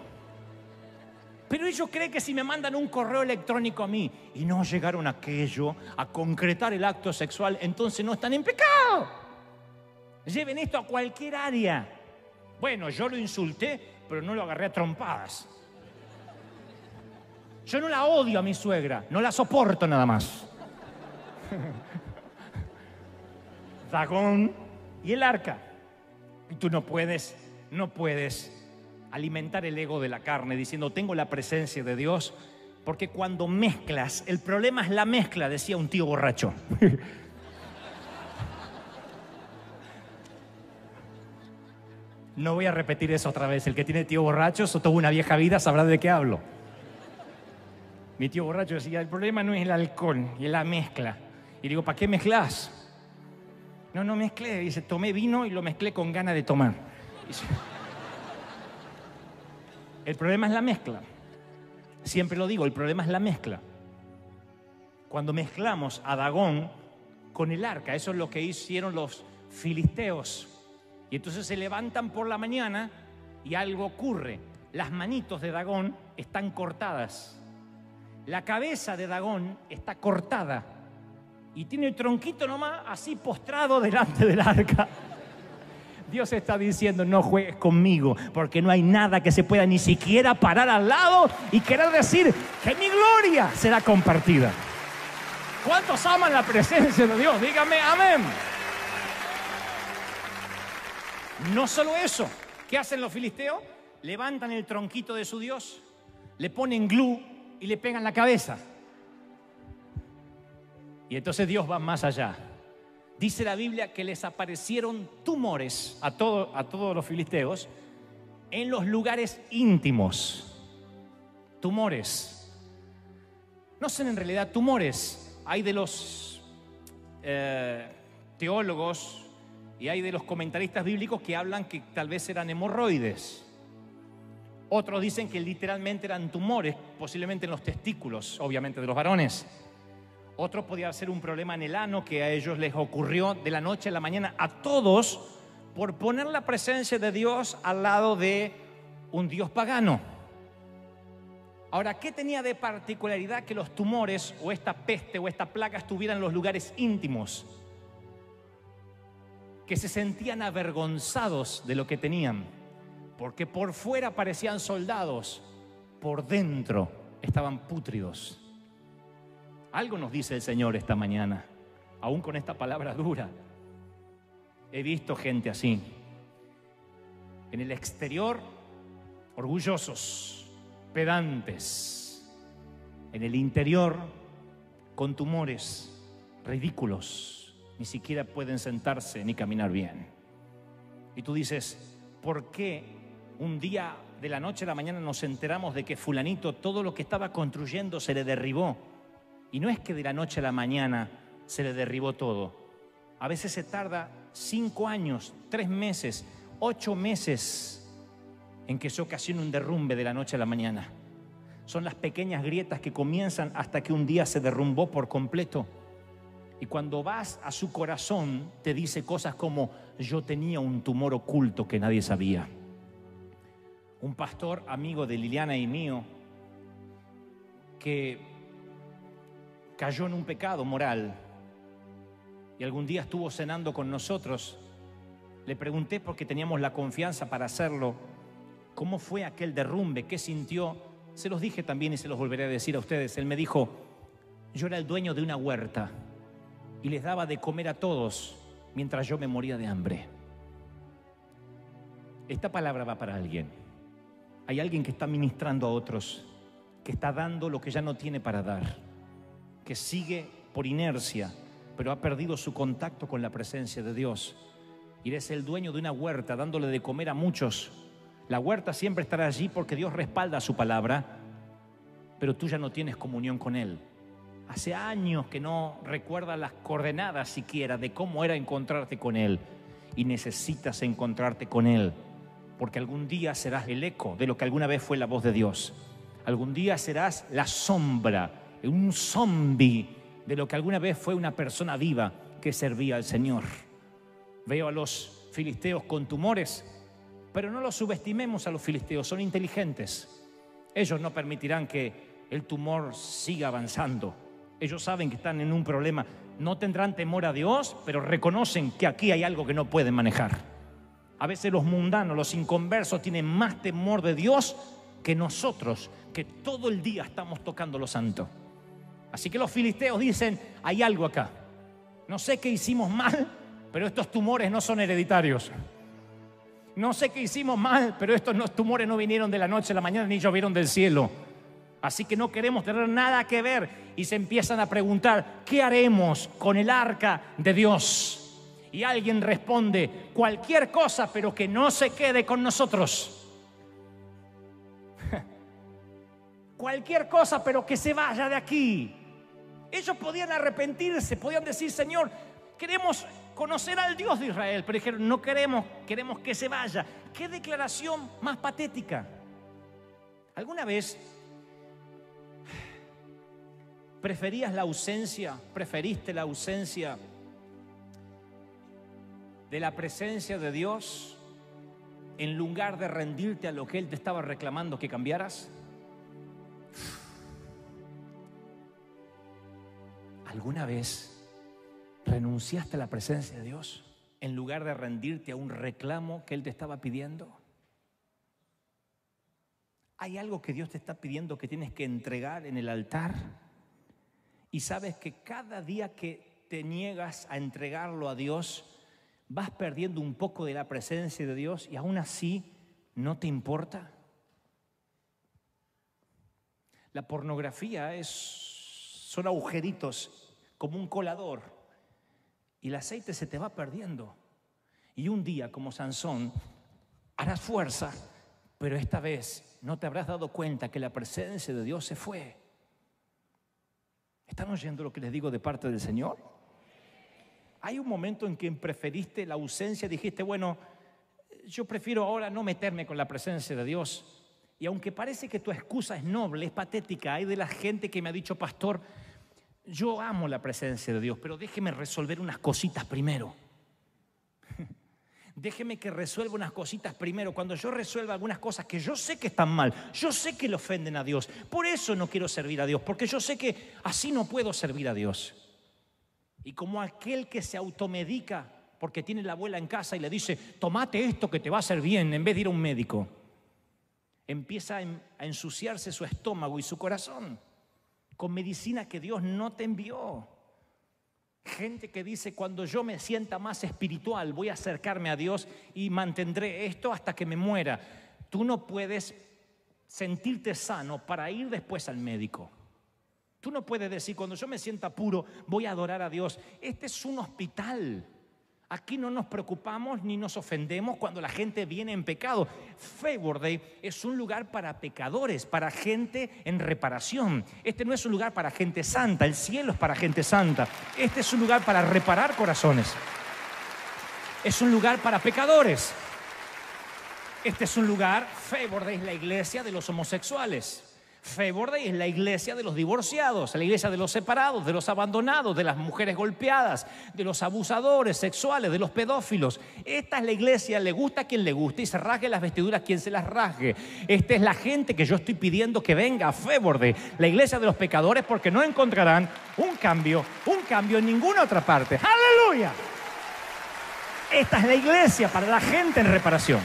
Pero ellos creen que si me mandan un correo electrónico a mí y no llegaron a aquello, a concretar el acto sexual, entonces no están en pecado. Lleven esto a cualquier área. Bueno, yo lo insulté, pero no lo agarré a trompadas. Yo no la odio a mi suegra, no la soporto nada más. Dagón y el arca. Y tú no puedes alimentar el ego de la carne diciendo: tengo la presencia de Dios, porque cuando mezclas, el problema es la mezcla, decía un tío borracho. No voy a repetir eso otra vez. El que tiene tío borracho o tuvo una vieja vida sabrá de qué hablo. Mi tío borracho decía: el problema no es el alcohol, es la mezcla. Y digo: ¿para qué mezclas? No mezclé. Dice: tomé vino y lo mezclé con ganas de tomar. Dice, el problema es la mezcla. Siempre lo digo, el problema es la mezcla. Cuando mezclamos a Dagón con el arca, eso es lo que hicieron los filisteos. Y entonces se levantan por la mañana y algo ocurre. Las manitos de Dagón están cortadas. La cabeza de Dagón está cortada. Y tiene el tronquito nomás así postrado delante del arca. Dios está diciendo: no juegues conmigo, porque no hay nada que se pueda ni siquiera parar al lado y querer decir que mi gloria será compartida. ¿Cuántos aman la presencia de Dios? Dígame amén. No solo eso, ¿qué hacen los filisteos? Levantan el tronquito de su Dios, le ponen glue y le pegan la cabeza. Y entonces Dios va más allá. Dice la Biblia que les aparecieron tumores a todos los filisteos en los lugares íntimos. Tumores. No son en realidad tumores. Hay de los teólogos y hay de los comentaristas bíblicos que hablan que tal vez eran hemorroides. Otros dicen que literalmente eran tumores, posiblemente en los testículos, obviamente de los varones. Otro podía ser un problema en el ano que a ellos les ocurrió de la noche a la mañana, a todos, por poner la presencia de Dios al lado de un Dios pagano. Ahora, ¿qué tenía de particularidad que los tumores o esta peste o esta plaga estuvieran en los lugares íntimos? Que se sentían avergonzados de lo que tenían, porque por fuera parecían soldados, por dentro estaban pútridos. Algo nos dice el Señor esta mañana, aún con esta palabra dura. He visto gente así, en el exterior orgullosos, pedantes, en el interior con tumores ridículos, ni siquiera pueden sentarse ni caminar bien. Y tú dices, ¿por qué un día de la noche a la mañana nos enteramos de que fulanito todo lo que estaba construyendo se le derribó? Y no es que de la noche a la mañana se le derribó todo. A veces se tarda 5 años, 3 meses, 8 meses en que se ocasiona un derrumbe de la noche a la mañana. Son las pequeñas grietas que comienzan hasta que un día se derrumbó por completo. Y cuando vas a su corazón, te dice cosas como: yo tenía un tumor oculto que nadie sabía. Un pastor amigo de Liliana y mío, que cayó en un pecado moral y algún día estuvo cenando con nosotros, le pregunté, porque teníamos la confianza para hacerlo, cómo fue aquel derrumbe, qué sintió. Se los dije también y se los volveré a decir a ustedes. Él me dijo: yo era el dueño de una huerta y les daba de comer a todos mientras yo me moría de hambre. Esta palabra va para alguien. Hay alguien que está ministrando a otros, que está dando lo que ya no tiene para dar, que sigue por inercia, pero ha perdido su contacto con la presencia de Dios. Y eres el dueño de una huerta, dándole de comer a muchos. La huerta siempre estará allí porque Dios respalda su palabra, pero tú ya no tienes comunión con Él. Hace años que no recuerdas las coordenadas siquiera de cómo era encontrarte con Él. Y necesitas encontrarte con Él, porque algún día serás el eco de lo que alguna vez fue la voz de Dios. Algún día serás la sombra, un zombi de lo que alguna vez fue una persona viva que servía al Señor. Veo a los filisteos con tumores, pero no los subestimemos a los filisteos, son inteligentes. Ellos no permitirán que el tumor siga avanzando. Ellos saben que están en un problema. No tendrán temor a Dios, pero reconocen que aquí hay algo que no pueden manejar. A veces los mundanos, los inconversos, tienen más temor de Dios que nosotros, que todo el día estamos tocando lo santo. Así que los filisteos dicen: hay algo acá. No sé qué hicimos mal, pero estos tumores no son hereditarios. No sé qué hicimos mal, pero estos tumores no vinieron de la noche a la mañana ni llovieron del cielo. Así que no queremos tener nada que ver. Y se empiezan a preguntar: ¿qué haremos con el arca de Dios? Y alguien responde: cualquier cosa, pero que no se quede con nosotros. Cualquier cosa, pero que se vaya de aquí. Ellos podían arrepentirse, podían decir: Señor, queremos conocer al Dios de Israel. Pero dijeron: no queremos, queremos que se vaya. ¿Qué declaración más patética? ¿Alguna vez preferiste la ausencia de la presencia de Dios en lugar de rendirte a lo que Él te estaba reclamando que cambiaras? ¿Alguna vez renunciaste a la presencia de Dios en lugar de rendirte a un reclamo que Él te estaba pidiendo? ¿Hay algo que Dios te está pidiendo que tienes que entregar en el altar? Y sabes que cada día que te niegas a entregarlo a Dios, vas perdiendo un poco de la presencia de Dios, y aún así no te importa. La pornografía son agujeritos como un colador, y el aceite se te va perdiendo. Y un día, como Sansón, harás fuerza, pero esta vez no te habrás dado cuenta que la presencia de Dios se fue. ¿Están oyendo lo que les digo de parte del Señor? Hay un momento en que preferiste la ausencia, dijiste: bueno, yo prefiero ahora no meterme con la presencia de Dios. Y aunque parece que tu excusa es noble, es patética, hay de la gente que me ha dicho: pastor, yo amo la presencia de Dios, pero déjeme resolver unas cositas primero. Déjeme que resuelva unas cositas primero. Cuando yo resuelva algunas cosas que yo sé que están mal, yo sé que le ofenden a Dios, por eso no quiero servir a Dios, porque yo sé que así no puedo servir a Dios. Y como aquel que se automedica porque tiene la abuela en casa y le dice: tomate esto que te va a hacer bien, en vez de ir a un médico, empieza a ensuciarse su estómago y su corazón con medicina que Dios no te envió. Gente que dice: cuando yo me sienta más espiritual voy a acercarme a Dios y mantendré esto hasta que me muera. Tú no puedes sentirte sano para ir después al médico. Tú no puedes decir, cuando yo me sienta puro, voy a adorar a Dios. Este es un hospital. Aquí no nos preocupamos ni nos ofendemos cuando la gente viene en pecado. Favor Day es un lugar para pecadores, para gente en reparación. Este no es un lugar para gente santa. El cielo es para gente santa. Este es un lugar para reparar corazones. Es un lugar para pecadores. Este es un lugar, Favor Day es la iglesia de los homosexuales. Favor Day es la iglesia de los divorciados, la iglesia de los separados, de los abandonados, de las mujeres golpeadas, de los abusadores sexuales, de los pedófilos. Esta es la iglesia, le gusta a quien le guste y se rasgue las vestiduras quien se las rasgue. Esta es la gente que yo estoy pidiendo que venga a Favor Day, la iglesia de los pecadores, porque no encontrarán un cambio en ninguna otra parte. ¡Aleluya! Esta es la iglesia para la gente en reparación.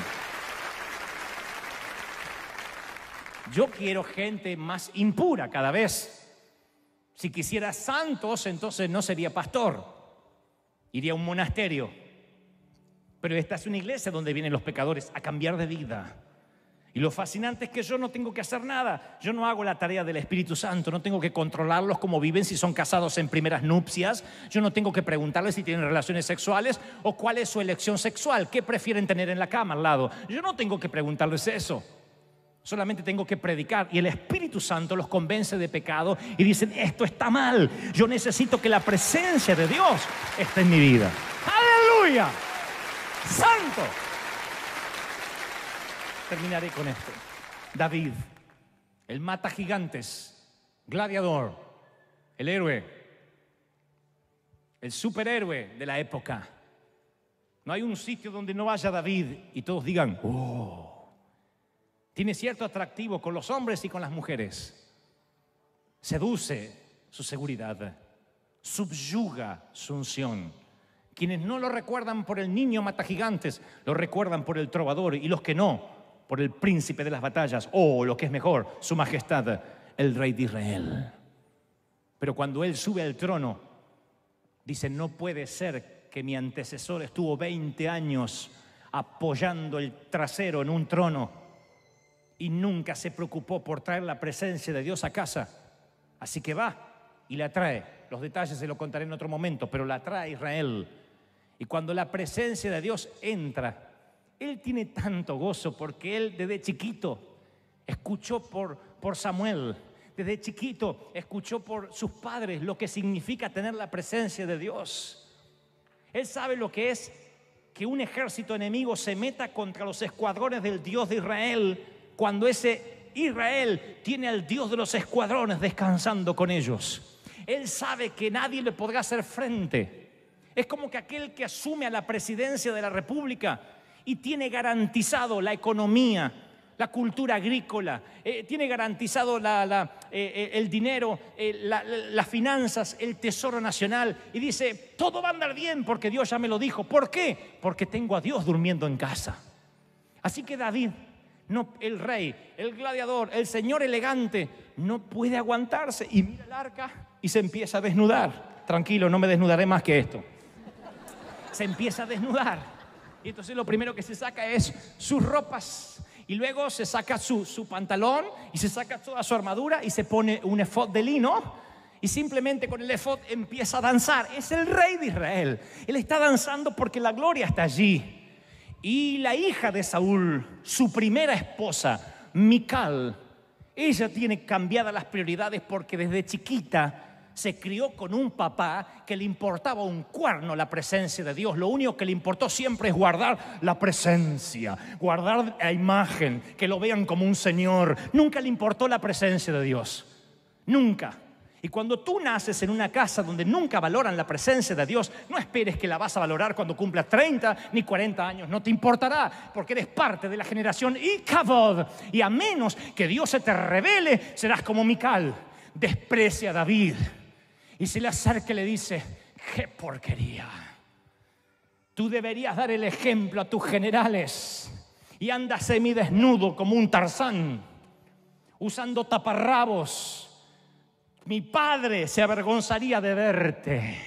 Yo quiero gente más impura cada vez. Si quisiera santos, entonces no sería pastor. Iría a un monasterio. Pero esta es una iglesia donde vienen los pecadores a cambiar de vida. Y lo fascinante es que yo no tengo que hacer nada. Yo no hago la tarea del Espíritu Santo. No tengo que controlarlos cómo viven, si son casados en primeras nupcias. Yo no tengo que preguntarles si tienen relaciones sexuales o cuál es su elección sexual. ¿Qué prefieren tener en la cama al lado? Yo no tengo que preguntarles eso. Solamente tengo que predicar y el Espíritu Santo los convence de pecado y dicen, esto está mal. Yo necesito que la presencia de Dios esté en mi vida. ¡Aleluya! ¡Santo! Terminaré con esto. David, el mata gigantes, gladiador, el héroe, el superhéroe de la época. No hay un sitio donde no vaya David y todos digan, oh. Tiene cierto atractivo con los hombres y con las mujeres. Seduce su seguridad. Subyuga su unción. Quienes no lo recuerdan por el niño matagigantes, lo recuerdan por el trovador. Y los que no, por el príncipe de las batallas. O lo que es mejor, su majestad, el rey de Israel. Pero cuando él sube al trono, dice, no puede ser que mi antecesor estuvo 20 años apoyando el trasero en un trono y nunca se preocupó por traer la presencia de Dios a casa. Así que va y la trae. Los detalles se los contaré en otro momento, pero la trae Israel. Y cuando la presencia de Dios entra, él tiene tanto gozo porque él desde chiquito escuchó por Samuel. Desde chiquito escuchó por sus padres lo que significa tener la presencia de Dios. Él sabe lo que es que un ejército enemigo se meta contra los escuadrones del Dios de Israel, cuando ese Israel tiene al Dios de los escuadrones descansando con ellos. Él sabe que nadie le podrá hacer frente. Es como que aquel que asume a la presidencia de la República y tiene garantizado la economía, la cultura agrícola, tiene garantizado el dinero, las finanzas, el tesoro nacional, y dice, todo va a andar bien porque Dios ya me lo dijo. ¿Por qué? Porque tengo a Dios durmiendo en casa. Así que David, no, el rey, el gladiador, el señor elegante, no puede aguantarse y mira el arca y se empieza a desnudar. Tranquilo, no me desnudaré más que esto. Se empieza a desnudar y entonces lo primero que se saca es sus ropas y luego se saca su pantalón y se saca toda su armadura y se pone un efod de lino y simplemente con el efod empieza a danzar. Es el rey de Israel. Él está danzando porque la gloria está allí. Y la hija de Saúl, su primera esposa, Mical, ella tiene cambiadas las prioridades porque desde chiquita se crió con un papá que le importaba un cuerno la presencia de Dios. Lo único que le importó siempre es guardar la presencia, guardar la imagen, que lo vean como un señor. Nunca le importó la presencia de Dios, nunca. Y cuando tú naces en una casa donde nunca valoran la presencia de Dios, no esperes que la vas a valorar cuando cumplas 30 ni 40 años. No te importará porque eres parte de la generación Icabod. Y a menos que Dios se te revele, serás como Mical. Desprecia a David y se le acerca y le dice, ¡qué porquería! Tú deberías dar el ejemplo a tus generales y andas semidesnudo como un Tarzán, usando taparrabos. Mi padre se avergonzaría de verte.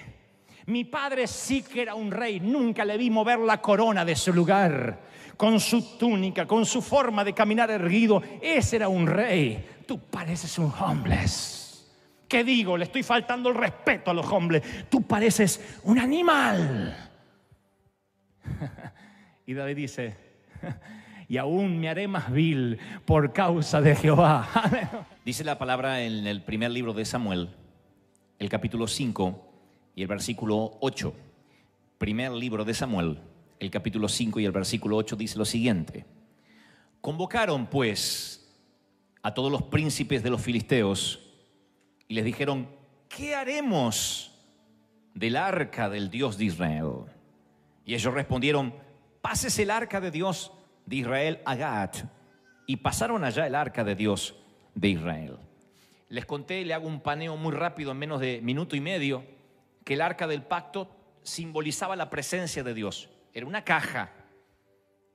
Mi padre sí que era un rey. Nunca le vi mover la corona de su lugar. Con su túnica, con su forma de caminar erguido. Ese era un rey. Tú pareces un homeless. ¿Qué digo? Le estoy faltando el respeto a los hombres. Tú pareces un animal. Y David dice, y aún me haré más vil por causa de Jehová. Dice la palabra en el primer libro de Samuel, el capítulo 5 y el versículo 8. Primer libro de Samuel, el capítulo 5 y el versículo 8 dice lo siguiente. Convocaron pues a todos los príncipes de los filisteos y les dijeron, ¿qué haremos del arca del Dios de Israel? Y ellos respondieron, pásese el arca de Dios de Israel a Gat. Y pasaron allá el arca de Dios de Israel. Les conté, le hago un paneo muy rápido en menos de minuto y medio, que el arca del pacto simbolizaba la presencia de Dios. Era una caja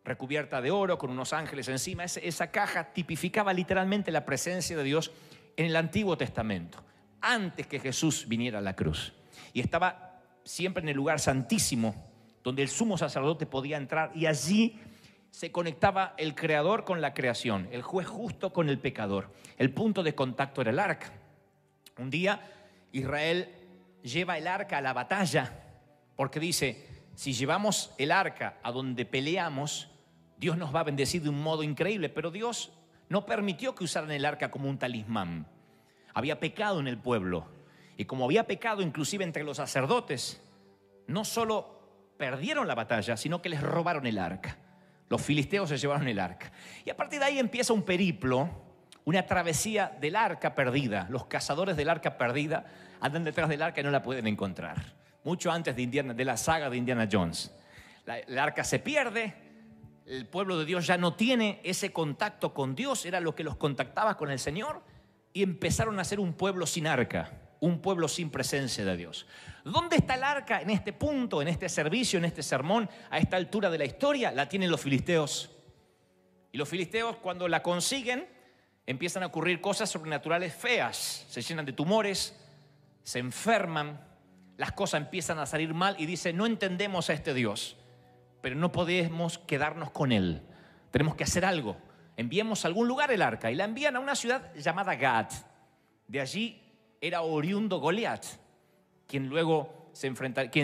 recubierta de oro con unos ángeles encima. Esa caja tipificaba literalmente la presencia de Dios en el Antiguo Testamento, antes que Jesús viniera a la cruz. Y estaba siempre en el lugar santísimo, donde el sumo sacerdote podía entrar, y allí se conectaba el creador con la creación, el juez justo con el pecador. El punto de contacto era el arca. Un día Israel lleva el arca a la batalla, porque dice, si llevamos el arca a donde peleamos, Dios nos va a bendecir de un modo increíble. Pero Dios no permitió que usaran el arca como un talismán. Había pecado en el pueblo, y como había pecado inclusive entre los sacerdotes, no solo perdieron la batalla, sino que les robaron el arca. Los filisteos se llevaron el arca. Y a partir de ahí empieza un periplo, una travesía del arca perdida. Los cazadores del arca perdida andan detrás del arca y no la pueden encontrar. Mucho antes de la saga de Indiana Jones. El arca se pierde, el pueblo de Dios ya no tiene ese contacto con Dios, era lo que los contactaba con el Señor, y empezaron a ser un pueblo sin arca, un pueblo sin presencia de Dios. ¿Dónde está el arca en este punto, en este servicio, en este sermón, a esta altura de la historia? La tienen los filisteos. Y los filisteos, cuando la consiguen, empiezan a ocurrir cosas sobrenaturales feas. Se llenan de tumores, se enferman, las cosas empiezan a salir mal y dicen, no entendemos a este Dios, pero no podemos quedarnos con él. Tenemos que hacer algo. Enviemos a algún lugar el arca, y la envían a una ciudad llamada Gat. De allí era oriundo Goliat, quien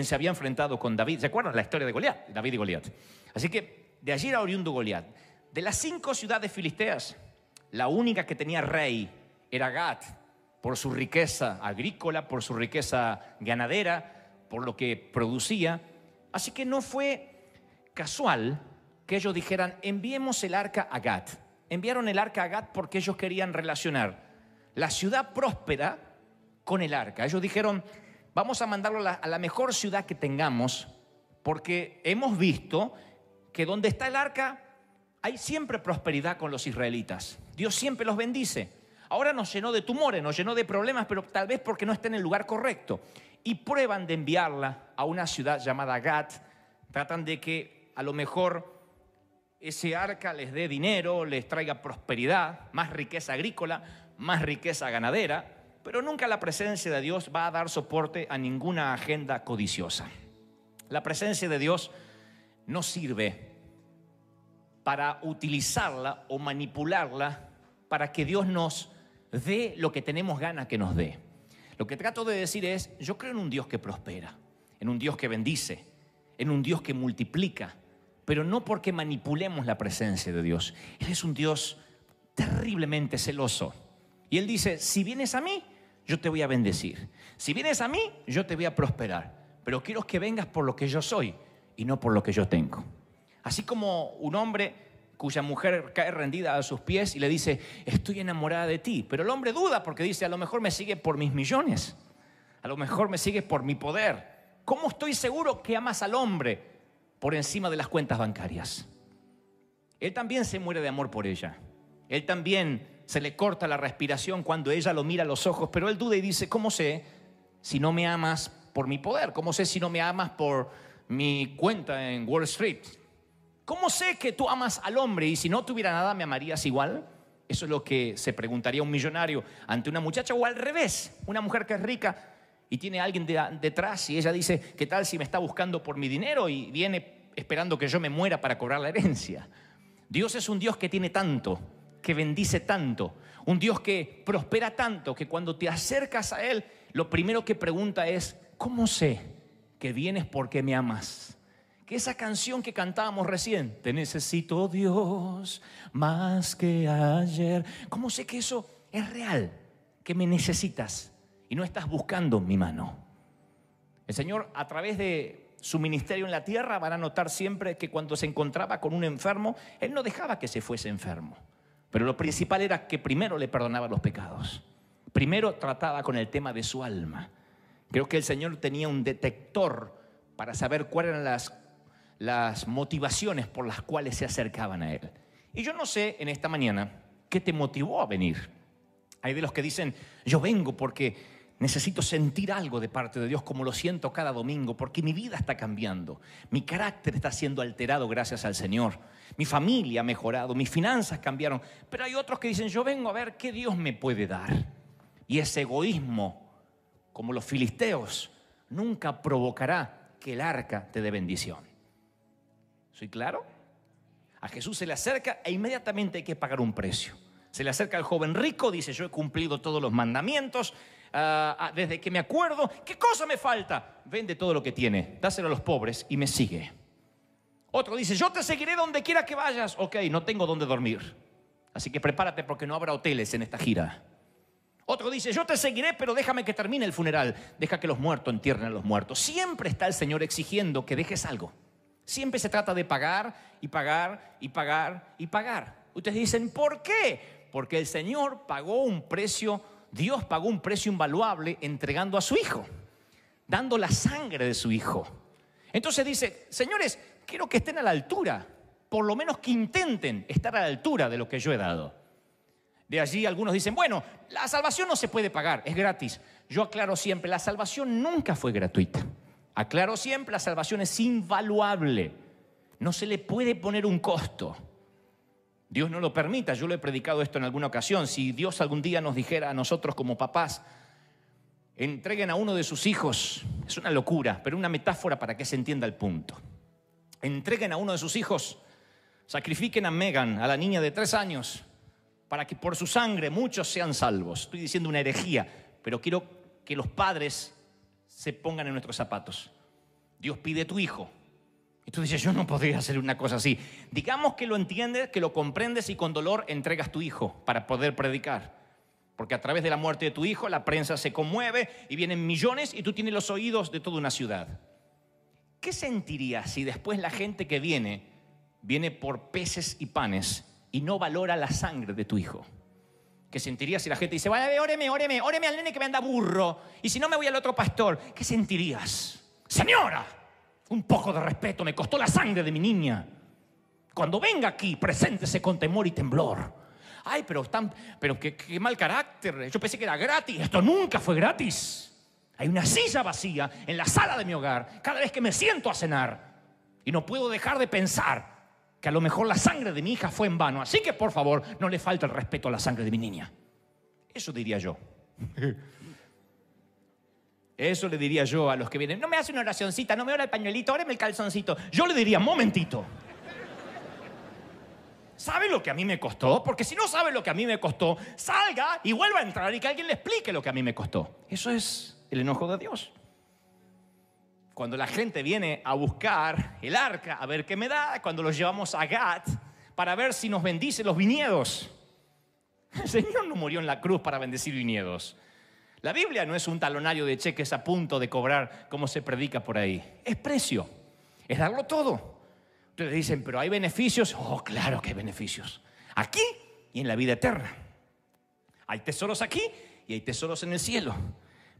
se había enfrentado con David. ¿Se acuerdan la historia de Goliat? David y Goliat. Así que de allí era oriundo Goliat. De las 5 ciudades filisteas, la única que tenía rey era Gat, por su riqueza agrícola, por su riqueza ganadera, por lo que producía. Así que no fue casual que ellos dijeran, enviemos el arca a Gat. Enviaron el arca a Gat porque ellos querían relacionar la ciudad próspera con el arca. Ellos dijeron, vamos a mandarlo a la mejor ciudad que tengamos, porque hemos visto que donde está el arca hay siempre prosperidad con los israelitas. Dios siempre los bendice. Ahora nos llenó de tumores, nos llenó de problemas, pero tal vez porque no está en el lugar correcto. Y prueban de enviarla a una ciudad llamada Gat. Tratan de que a lo mejor ese arca les dé dinero, les traiga prosperidad, más riqueza agrícola, más riqueza ganadera, pero nunca la presencia de Dios va a dar soporte a ninguna agenda codiciosa. La presencia de Dios no sirve para utilizarla o manipularla para que Dios nos dé lo que tenemos ganas que nos dé. Lo que trato de decir es, yo creo en un Dios que prospera, en un Dios que bendice, en un Dios que multiplica, pero no porque manipulemos la presencia de Dios. Él es un Dios terriblemente celoso. Y Él dice, si vienes a mí, yo te voy a bendecir. Si vienes a mí, yo te voy a prosperar. Pero quiero que vengas por lo que yo soy y no por lo que yo tengo. Así como un hombre cuya mujer cae rendida a sus pies y le dice, estoy enamorada de ti. Pero el hombre duda porque dice, a lo mejor me sigue por mis millones. A lo mejor me sigue por mi poder. ¿Cómo estoy seguro que amas al hombre por encima de las cuentas bancarias? Él también se muere de amor por ella. Él también se le corta la respiración cuando ella lo mira a los ojos, pero él duda y dice, ¿cómo sé si no me amas por mi poder? ¿Cómo sé si no me amas por mi cuenta en Wall Street? ¿Cómo sé que tú amas al hombre y si no tuviera nada me amarías igual? Eso es lo que se preguntaría un millonario ante una muchacha, o al revés, una mujer que es rica y tiene a alguien detrás y ella dice, ¿qué tal si me está buscando por mi dinero y viene esperando que yo me muera para cobrar la herencia? Dios es un Dios que tiene tanto, que bendice tanto, un Dios que prospera tanto, que cuando te acercas a Él, lo primero que pregunta es: ¿cómo sé que vienes porque me amas? Que esa canción que cantábamos recién, te necesito, Dios, más que ayer. ¿Cómo sé que eso es real? Que me necesitas y no estás buscando mi mano. El Señor, a través de su ministerio en la tierra, van a notar siempre que cuando se encontraba con un enfermo, Él no dejaba que se fuese enfermo. Pero lo principal era que primero le perdonaba los pecados. Primero trataba con el tema de su alma. Creo que el Señor tenía un detector para saber cuáles eran las motivaciones por las cuales se acercaban a Él. Y yo no sé en esta mañana qué te motivó a venir. Hay de los que dicen: yo vengo porque necesito sentir algo de parte de Dios, como lo siento cada domingo, porque mi vida está cambiando, mi carácter está siendo alterado gracias al Señor, mi familia ha mejorado, mis finanzas cambiaron. Pero hay otros que dicen: yo vengo a ver qué Dios me puede dar. Y ese egoísmo, como los filisteos, nunca provocará que el arca te dé bendición. ¿Soy claro? A Jesús se le acerca e inmediatamente hay que pagar un precio. Se le acerca al joven rico, dice: yo he cumplido todos los mandamientos desde que me acuerdo. ¿Qué cosa me falta? Vende todo lo que tiene, dáselo a los pobres y me sigue. Otro dice: yo te seguiré donde quiera que vayas. Ok, no tengo donde dormir, así que prepárate porque no habrá hoteles en esta gira. Otro dice: yo te seguiré, pero déjame que termine el funeral. Deja que los muertos entierren a los muertos. Siempre está el Señor exigiendo que dejes algo. Siempre se trata de pagar y pagar y pagar y pagar. Ustedes dicen: ¿por qué? Porque el Señor pagó un precio, Dios pagó un precio invaluable entregando a su Hijo, dando la sangre de su Hijo. Entonces dice: señores, quiero que estén a la altura, por lo menos que intenten estar a la altura de lo que yo he dado. De allí algunos dicen: bueno, la salvación no se puede pagar, es gratis. Yo aclaro siempre: la salvación nunca fue gratuita. Aclaro siempre: la salvación es invaluable. No se le puede poner un costo. Dios no lo permita. Yo lo he predicado esto en alguna ocasión. Si Dios algún día nos dijera a nosotros como papás: entreguen a uno de sus hijos. Es una locura, pero una metáfora para que se entienda el punto. Entreguen a uno de sus hijos. Sacrifiquen a Megan, a la niña de 3 años, para que por su sangre muchos sean salvos. Estoy diciendo una herejía, pero quiero que los padres se pongan en nuestros zapatos. Dios pide tu hijo. Y tú dices: yo no podría hacer una cosa así. Digamos que lo entiendes, que lo comprendes y con dolor entregas tu hijo para poder predicar. Porque a través de la muerte de tu hijo la prensa se conmueve y vienen millones y tú tienes los oídos de toda una ciudad. ¿Qué sentirías si después la gente que viene por peces y panes y no valora la sangre de tu hijo? ¿Qué sentirías si la gente dice: vaya, óreme al nene que me anda burro, y si no me voy al otro pastor? ¿Qué sentirías? Señora, un poco de respeto, me costó la sangre de mi niña. Cuando venga aquí, preséntese con temor y temblor. Ay, pero qué mal carácter. Yo pensé que era gratis. Esto nunca fue gratis. Hay una silla vacía en la sala de mi hogar cada vez que me siento a cenar. Y no puedo dejar de pensar que a lo mejor la sangre de mi hija fue en vano. Así que, por favor, no le falte el respeto a la sangre de mi niña. Eso diría yo. Eso le diría yo a los que vienen: no me hace una oracioncita, no me ora el pañuelito, óreme el calzoncito. Yo le diría: momentito. ¿Sabe lo que a mí me costó? Porque si no sabe lo que a mí me costó, salga y vuelva a entrar y que alguien le explique lo que a mí me costó. Eso es el enojo de Dios. Cuando la gente viene a buscar el arca, a ver qué me da, cuando los llevamos a Gat para ver si nos bendice los viñedos. El Señor no murió en la cruz para bendecir viñedos. La Biblia no es un talonario de cheques a punto de cobrar como se predica por ahí. Es precio, es darlo todo. Ustedes dicen: pero ¿hay beneficios? Oh, claro que hay beneficios. Aquí y en la vida eterna. Hay tesoros aquí y hay tesoros en el cielo.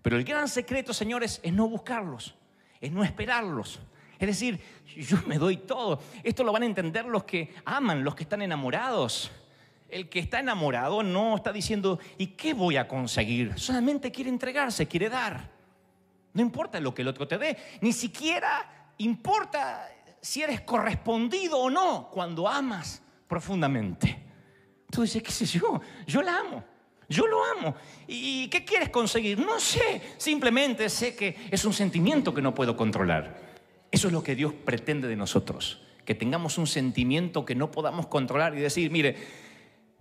Pero el gran secreto, señores, es no buscarlos, es no esperarlos. Es decir, yo me doy todo. Esto lo van a entender los que aman, los que están enamorados. El que está enamorado no está diciendo: ¿y qué voy a conseguir? Solamente quiere entregarse, quiere dar. No importa lo que el otro te dé. Ni siquiera importa si eres correspondido o no cuando amas profundamente. Tú dices: ¿qué sé yo? Yo la amo. Yo lo amo. ¿Y qué quieres conseguir? No sé. Simplemente sé que es un sentimiento que no puedo controlar. Eso es lo que Dios pretende de nosotros. Que tengamos un sentimiento que no podamos controlar y decir: mire,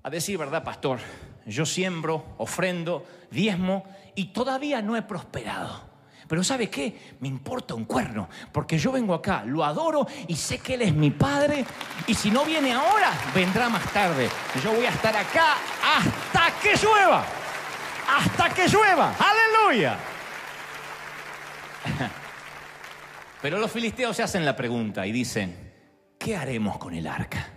a decir verdad, pastor, yo siembro, ofrendo, diezmo y todavía no he prosperado. Pero ¿sabe qué? Me importa un cuerno, porque yo vengo acá, lo adoro y sé que Él es mi Padre. Y si no viene ahora, vendrá más tarde. Yo voy a estar acá hasta que llueva. Hasta que llueva. ¡Aleluya! Pero los filisteos se hacen la pregunta y dicen, ¿qué haremos con el arca?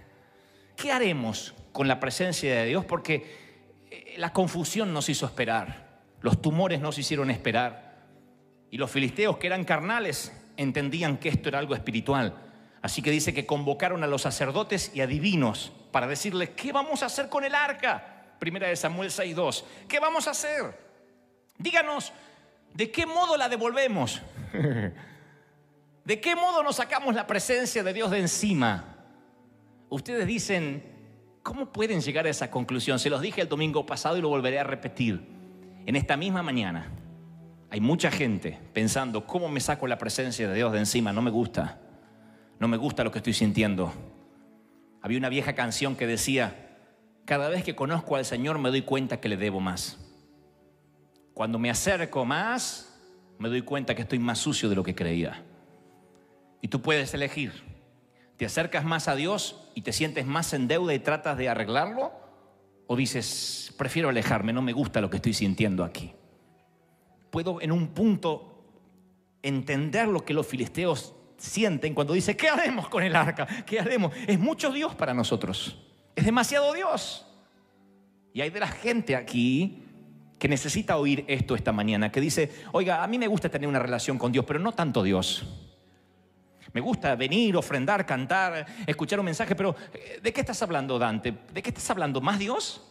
¿Qué haremos con la presencia de Dios? Porque la confusión nos hizo esperar. Los tumores nos hicieron esperar. Y los filisteos, que eran carnales, entendían que esto era algo espiritual. Así que dice que convocaron a los sacerdotes y adivinos para decirles, ¿qué vamos a hacer con el arca? Primera de Samuel 6:2. ¿Qué vamos a hacer? Díganos, ¿de qué modo la devolvemos? ¿De qué modo nos sacamos la presencia de Dios de encima? Ustedes dicen, ¿cómo pueden llegar a esa conclusión? Se los dije el domingo pasado y lo volveré a repetir. En esta misma mañana hay mucha gente pensando, ¿cómo me saco la presencia de Dios de encima? No me gusta. No me gusta lo que estoy sintiendo. Había una vieja canción que decía, cada vez que conozco al Señor me doy cuenta que le debo más. Cuando me acerco más, me doy cuenta que estoy más sucio de lo que creía. Y tú puedes elegir. ¿Te acercas más a Dios y te sientes más en deuda y tratas de arreglarlo? ¿O dices, prefiero alejarme, no me gusta lo que estoy sintiendo aquí? Puedo en un punto entender lo que los filisteos sienten cuando dicen, ¿qué haremos con el arca? ¿Qué haremos? Es mucho Dios para nosotros. Es demasiado Dios. Y hay de la gente aquí que necesita oír esto esta mañana, que dice, oiga, a mí me gusta tener una relación con Dios, pero no tanto Dios. Me gusta venir, ofrendar, cantar, escuchar un mensaje, pero ¿de qué estás hablando, Dante? ¿De qué estás hablando? ¿Más Dios?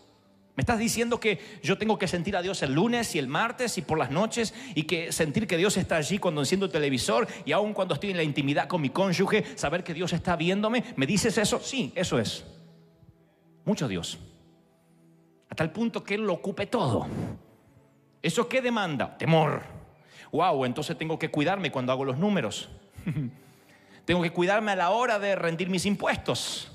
¿Me estás diciendo que yo tengo que sentir a Dios el lunes y el martes y por las noches y que sentir que Dios está allí cuando enciendo el televisor y aún cuando estoy en la intimidad con mi cónyuge, saber que Dios está viéndome? ¿Me dices eso? Sí, eso es. Mucho Dios. A tal punto que Él lo ocupe todo. ¿Eso qué demanda? Temor. Wow, entonces tengo que cuidarme cuando hago los números. Tengo que cuidarme a la hora de rendir mis impuestos.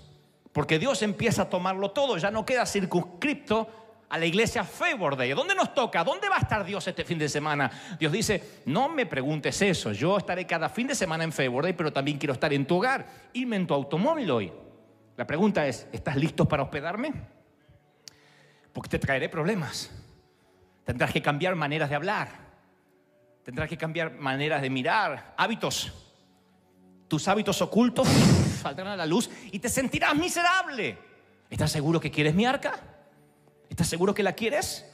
Porque Dios empieza a tomarlo todo. Ya no queda circunscripto a la iglesia Favor Day. ¿Dónde nos toca? ¿Dónde va a estar Dios este fin de semana? Dios dice, no me preguntes eso. Yo estaré cada fin de semana en Favor Day, pero también quiero estar en tu hogar. Irme en tu automóvil hoy. La pregunta es, ¿estás listo para hospedarme? Porque te traeré problemas. Tendrás que cambiar maneras de hablar. Tendrás que cambiar maneras de mirar, hábitos. Tus hábitos ocultos saldrán a la luz y te sentirás miserable. ¿Estás seguro que quieres mi arca? ¿Estás seguro que la quieres?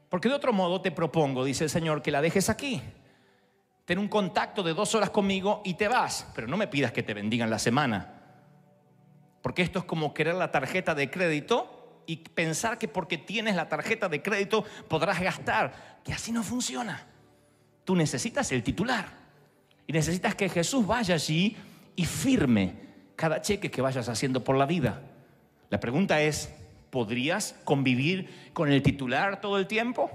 Porque de otro modo te propongo, dice el Señor, que la dejes aquí. Ten un contacto de 2 horas conmigo y te vas. Pero no me pidas que te bendigan la semana. Porque esto es como querer la tarjeta de crédito y pensar que porque tienes la tarjeta de crédito podrás gastar. Que así no funciona. Tú necesitas el titular. Y necesitas que Jesús vaya allí y firme cada cheque que vayas haciendo por la vida. La pregunta es, ¿podrías convivir con el titular todo el tiempo?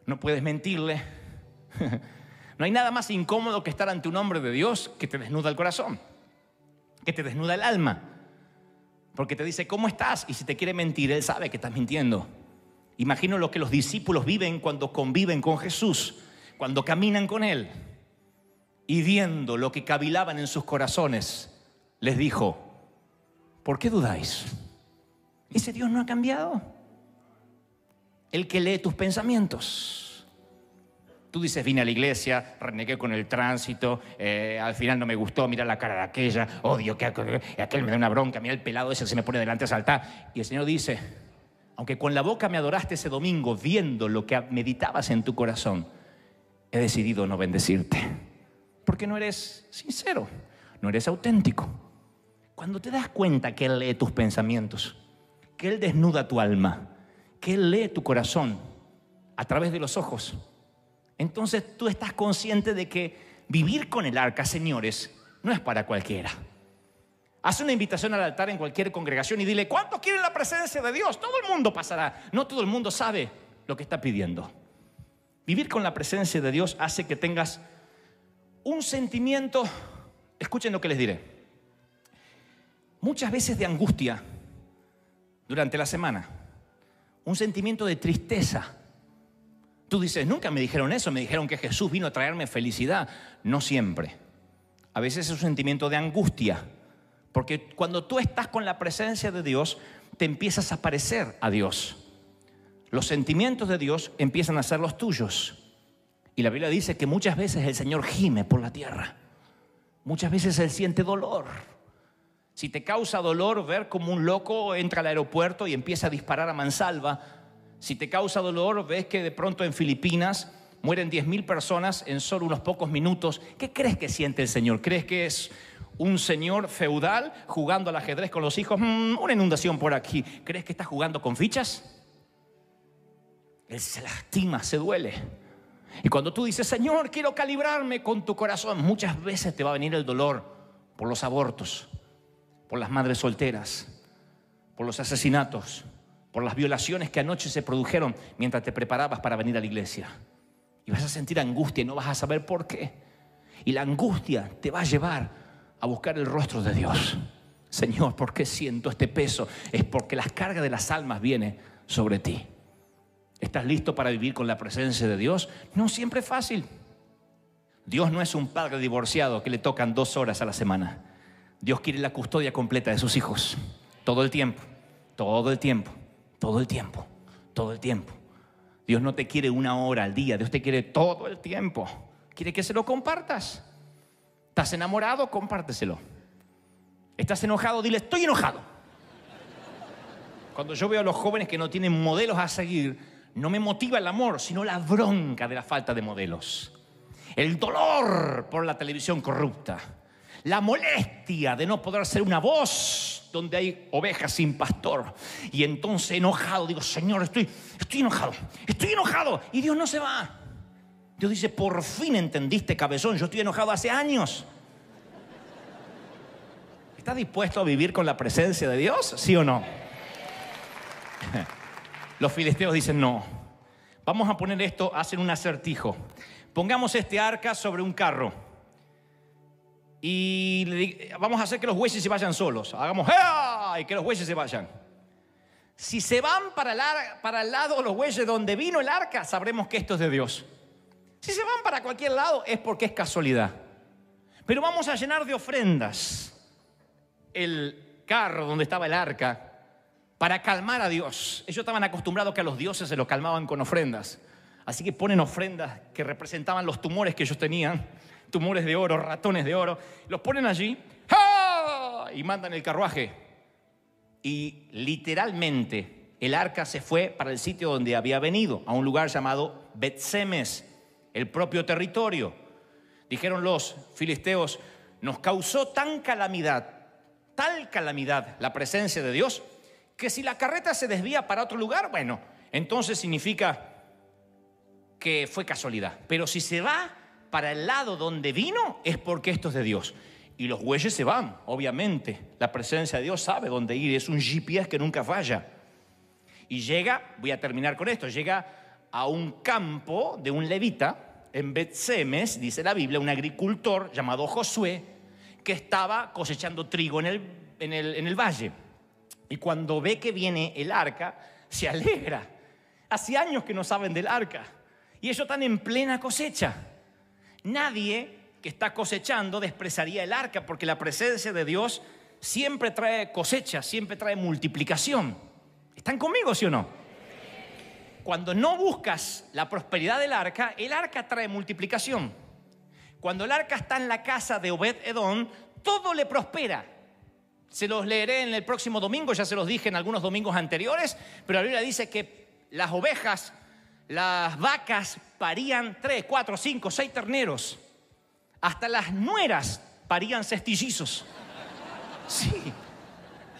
No puedes mentirle. No hay nada más incómodo que estar ante un hombre de Dios que te desnuda el corazón, que te desnuda el alma. Porque te dice, ¿cómo estás? Y si te quiere mentir, Él sabe que estás mintiendo. Imagino lo que los discípulos viven cuando conviven con Jesús, cuando caminan con Él. Y viendo lo que cavilaban en sus corazones, les dijo, ¿por qué dudáis? ¿Ese Dios no ha cambiado? El que lee tus pensamientos. Tú dices, vine a la iglesia, renegué con el tránsito, al final no me gustó, mira la cara de aquella, odio que aquel me da una bronca, mira el pelado ese se me pone delante a saltar. Y el Señor dice, aunque con la boca me adoraste ese domingo, viendo lo que meditabas en tu corazón, he decidido no bendecirte. Porque no eres sincero, no eres auténtico. Cuando te das cuenta que Él lee tus pensamientos, que Él desnuda tu alma, que Él lee tu corazón a través de los ojos, entonces tú estás consciente de que vivir con el arca, señores, no es para cualquiera. Haz una invitación al altar en cualquier congregación y dile, ¿cuántos quieren la presencia de Dios? Todo el mundo pasará. No todo el mundo sabe lo que está pidiendo. Vivir con la presencia de Dios hace que tengas un sentimiento, escuchen lo que les diré, muchas veces de angustia, durante la semana? Un sentimiento de tristeza. Tú dices, nunca me dijeron eso, me dijeron que Jesús vino a traerme felicidad. No siempre. A veces es un sentimiento de angustia, porque cuando tú estás con la presencia de Dios, te empiezas a parecer a Dios. Los sentimientos de Dios empiezan a ser los tuyos. Y la Biblia dice que muchas veces el Señor gime por la tierra. Muchas veces Él siente dolor. Si te causa dolor ver como un loco entra al aeropuerto y empieza a disparar a mansalva, si te causa dolor ves que de pronto en Filipinas mueren 10.000 personas en solo unos pocos minutos, ¿qué crees que siente el Señor? ¿Crees que es un señor feudal jugando al ajedrez con los hijos? Una inundación por aquí. ¿Crees que está jugando con fichas? Él se lastima, se duele. Y cuando tú dices, Señor, quiero calibrarme con tu corazón, muchas veces te va a venir el dolor por los abortos, por las madres solteras, por los asesinatos, por las violaciones que anoche se produjeron mientras te preparabas para venir a la iglesia. Y vas a sentir angustia y no vas a saber por qué. Y la angustia te va a llevar a buscar el rostro de Dios. Señor, ¿por qué siento este peso? Es porque las cargas de las almas vienen sobre ti. ¿Estás listo para vivir con la presencia de Dios? No siempre es fácil. Dios no es un padre divorciado que le tocan 2 horas a la semana. Dios quiere la custodia completa de sus hijos. Todo el tiempo, todo el tiempo, todo el tiempo, todo el tiempo. Dios no te quiere 1 hora al día, Dios te quiere todo el tiempo. Quiere que se lo compartas. ¿Estás enamorado? Compárteselo. ¿Estás enojado? Dile, estoy enojado. Cuando yo veo a los jóvenes que no tienen modelos a seguir, no me motiva el amor, sino la bronca de la falta de modelos. El dolor por la televisión corrupta. La molestia de no poder ser una voz donde hay ovejas sin pastor. Y entonces enojado digo, Señor, estoy enojado. Y Dios no se va. Dios dice, por fin entendiste, cabezón, yo estoy enojado hace años. ¿Estás dispuesto a vivir con la presencia de Dios? ¿Sí o no? Los filisteos dicen, no. Vamos a poner esto, hacen un acertijo. Pongamos este arca sobre un carro. Y vamos a hacer que los bueyes se vayan solos. Hagamos ¡ah! Y que los bueyes se vayan. Si se van para el lado los bueyes donde vino el arca, sabremos que esto es de Dios. Si se van para cualquier lado es porque es casualidad. Pero vamos a llenar de ofrendas el carro donde estaba el arca para calmar a Dios. Ellos estaban acostumbrados que a los dioses se los calmaban con ofrendas. Así que ponen ofrendas que representaban los tumores que ellos tenían. Tumores de oro, ratones de oro. Los ponen allí ¡ah! Y mandan el carruaje. Y literalmente el arca se fue para el sitio donde había venido, a un lugar llamado Bet-Semes, el propio territorio. Dijeron los filisteos, nos causó tal calamidad la presencia de Dios, que si la carreta se desvía para otro lugar, bueno, entonces significa que fue casualidad. Pero si se va para el lado donde vino, es porque esto es de Dios. Y los bueyes se van, obviamente. La presencia de Dios sabe dónde ir, es un GPS que nunca falla. Y llega, voy a terminar con esto, llega a un campo de un levita en Bet-Semes, dice la Biblia, un agricultor llamado Josué, que estaba cosechando trigo en el valle. Y cuando ve que viene el arca, se alegra. Hace años que no saben del arca. Y ellos están en plena cosecha. Nadie que está cosechando despreciaría el arca, porque la presencia de Dios siempre trae cosecha, siempre trae multiplicación. ¿Están conmigo, sí o no? Cuando no buscas la prosperidad del arca, el arca trae multiplicación. Cuando el arca está en la casa de Obed-Edom, todo le prospera. Se los leeré en el próximo domingo, ya se los dije en algunos domingos anteriores, pero la Biblia dice que las ovejas, las vacas parían 3, 4, 5, 6 terneros. Hasta las nueras parían cestillizos. Sí.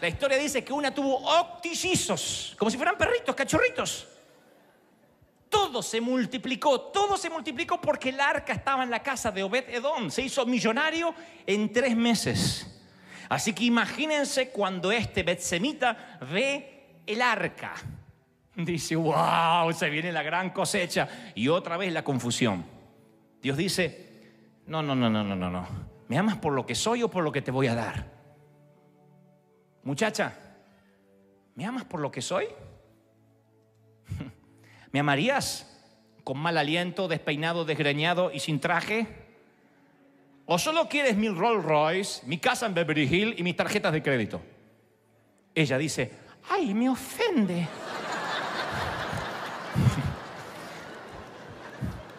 La historia dice que una tuvo octillizos, como si fueran perritos, cachorritos. Todo se multiplicó porque el arca estaba en la casa de Obed-Edom. Se hizo millonario en 3 meses. Así que imagínense cuando este betsemita ve el arca. Dice, wow, se viene la gran cosecha. Y otra vez la confusión. Dios dice, no. ¿Me amas por lo que soy o por lo que te voy a dar? Muchacha, ¿Me amas por lo que soy? ¿Me amarías con mal aliento, despeinado, desgreñado y sin traje? ¿O solo quieres mi Rolls Royce, mi casa en Beverly Hills y mis tarjetas de crédito? Ella dice, ¡ay, me ofende!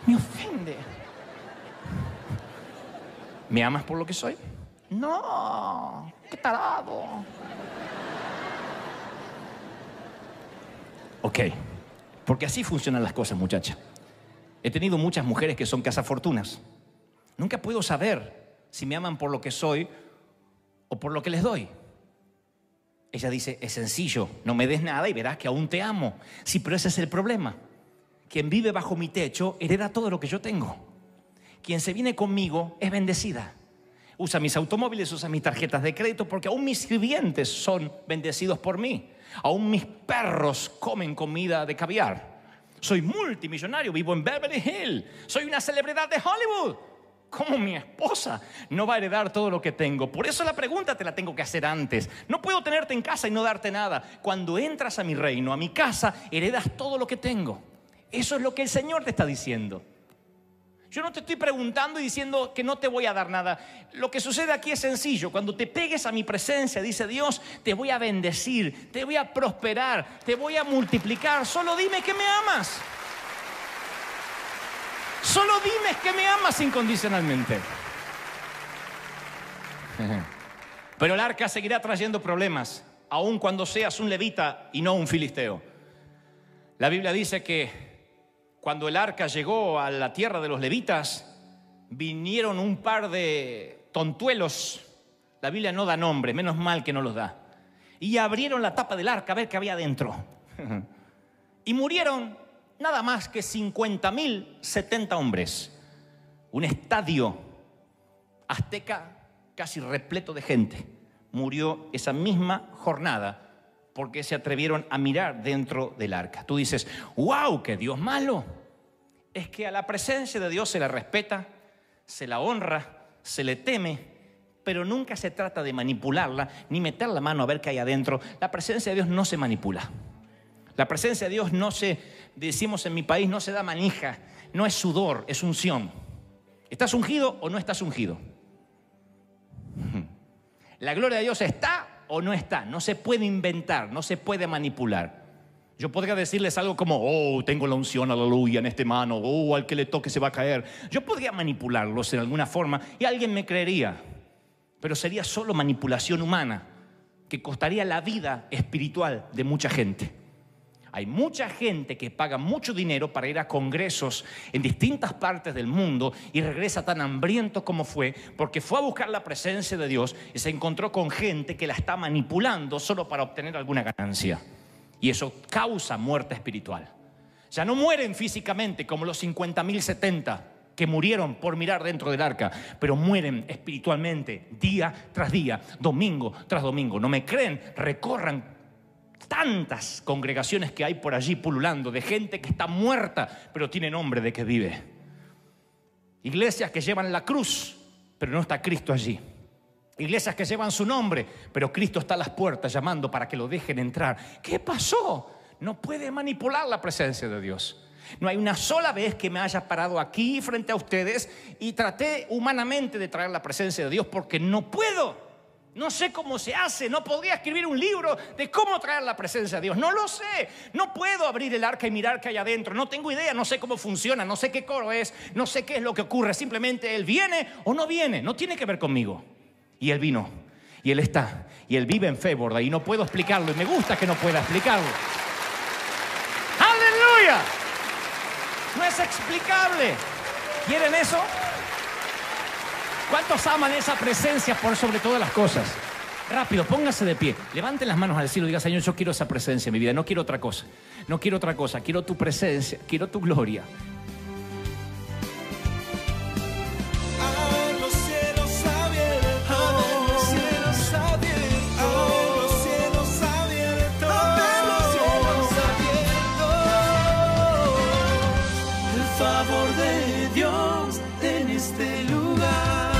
Me ofende. ¿Me amas por lo que soy? No, qué tarado. Ok, porque así funcionan las cosas, muchacha. He tenido muchas mujeres que son cazafortunas. Nunca puedo saber si me aman por lo que soy o por lo que les doy. Ella dice, es sencillo, no me des nada y verás que aún te amo. Sí, pero ese es el problema. Quien vive bajo mi techo hereda todo lo que yo tengo. Quien se viene conmigo es bendecida. Usa mis automóviles, usa mis tarjetas de crédito, porque aún mis sirvientes son bendecidos por mí. Aún mis perros comen comida de caviar. Soy multimillonario, vivo en Beverly Hills. Soy una celebridad de Hollywood. ¿Cómo mi esposa no va a heredar todo lo que tengo? Por eso la pregunta te la tengo que hacer antes. No puedo tenerte en casa y no darte nada. Cuando entras a mi reino, a mi casa, heredas todo lo que tengo. Eso es lo que el Señor te está diciendo. Yo no te estoy preguntando y diciendo que no te voy a dar nada. Lo que sucede aquí es sencillo. Cuando te pegues a mi presencia, dice Dios, te voy a bendecir, te voy a prosperar, te voy a multiplicar. Solo dime que me amas. Solo dime que me amas incondicionalmente. Pero el arca seguirá trayendo problemas, aun cuando seas un levita y no un filisteo. La Biblia dice que cuando el arca llegó a la tierra de los levitas, vinieron un par de tontuelos. La Biblia no da nombre, menos mal que no los da. Y abrieron la tapa del arca a ver qué había dentro. Y murieron nada más que 50.070 hombres. Un estadio azteca casi repleto de gente murió esa misma jornada porque se atrevieron a mirar dentro del arca. Tú dices, ¡wow, qué Dios malo! Es que a la presencia de Dios se la respeta, se la honra, se le teme, pero nunca se trata de manipularla ni meter la mano a ver qué hay adentro. La presencia de Dios no se manipula. La presencia de Dios no se, decimos en mi país, no se da manija, no es sudor, es unción. ¿Estás ungido o no estás ungido? La gloria de Dios está o no está, no se puede inventar, no se puede manipular. Yo podría decirles algo como, oh, tengo la unción, aleluya, en este mano, oh, al que le toque se va a caer. Yo podría manipularlos de alguna forma y alguien me creería, pero sería solo manipulación humana que costaría la vida espiritual de mucha gente. Hay mucha gente que paga mucho dinero para ir a congresos en distintas partes del mundo y regresa tan hambriento como fue, porque fue a buscar la presencia de Dios y se encontró con gente que la está manipulando solo para obtener alguna ganancia. Y eso causa muerte espiritual. Ya no mueren físicamente como los 50.070 que murieron por mirar dentro del arca, pero mueren espiritualmente día tras día, domingo tras domingo. ¿No me creen? Recorran tantas congregaciones que hay por allí pululando de gente que está muerta pero tiene nombre de que vive. Iglesias que llevan la cruz pero no está Cristo allí. Iglesias que llevan su nombre pero Cristo está a las puertas llamando para que lo dejen entrar. ¿Qué pasó? No puede manipular la presencia de Dios. No hay una sola vez que me haya parado aquí frente a ustedes y traté humanamente de traer la presencia de Dios porque no puedo. No sé cómo se hace, no podría escribir un libro de cómo traer la presencia de Dios. No lo sé, no puedo abrir el arca y mirar qué hay adentro. No tengo idea, no sé cómo funciona, no sé qué coro es, no sé qué es lo que ocurre. Simplemente Él viene o no viene, no tiene que ver conmigo. Y Él vino, y Él está, y Él vive en Féborda y no puedo explicarlo. Y me gusta que no pueda explicarlo. ¡Aleluya! No es explicable. ¿Quieren eso? ¿Cuántos aman esa presencia por sobre todas las cosas? Rápido, póngase de pie. Levanten las manos al cielo y diga, Señor, yo quiero esa presencia en mi vida. No quiero otra cosa. No quiero otra cosa. Quiero tu presencia. Quiero tu gloria. A los cielos abiertos. A los cielos abiertos. A los cielos abiertos. A los cielos abiertos. El favor de Dios en este lugar.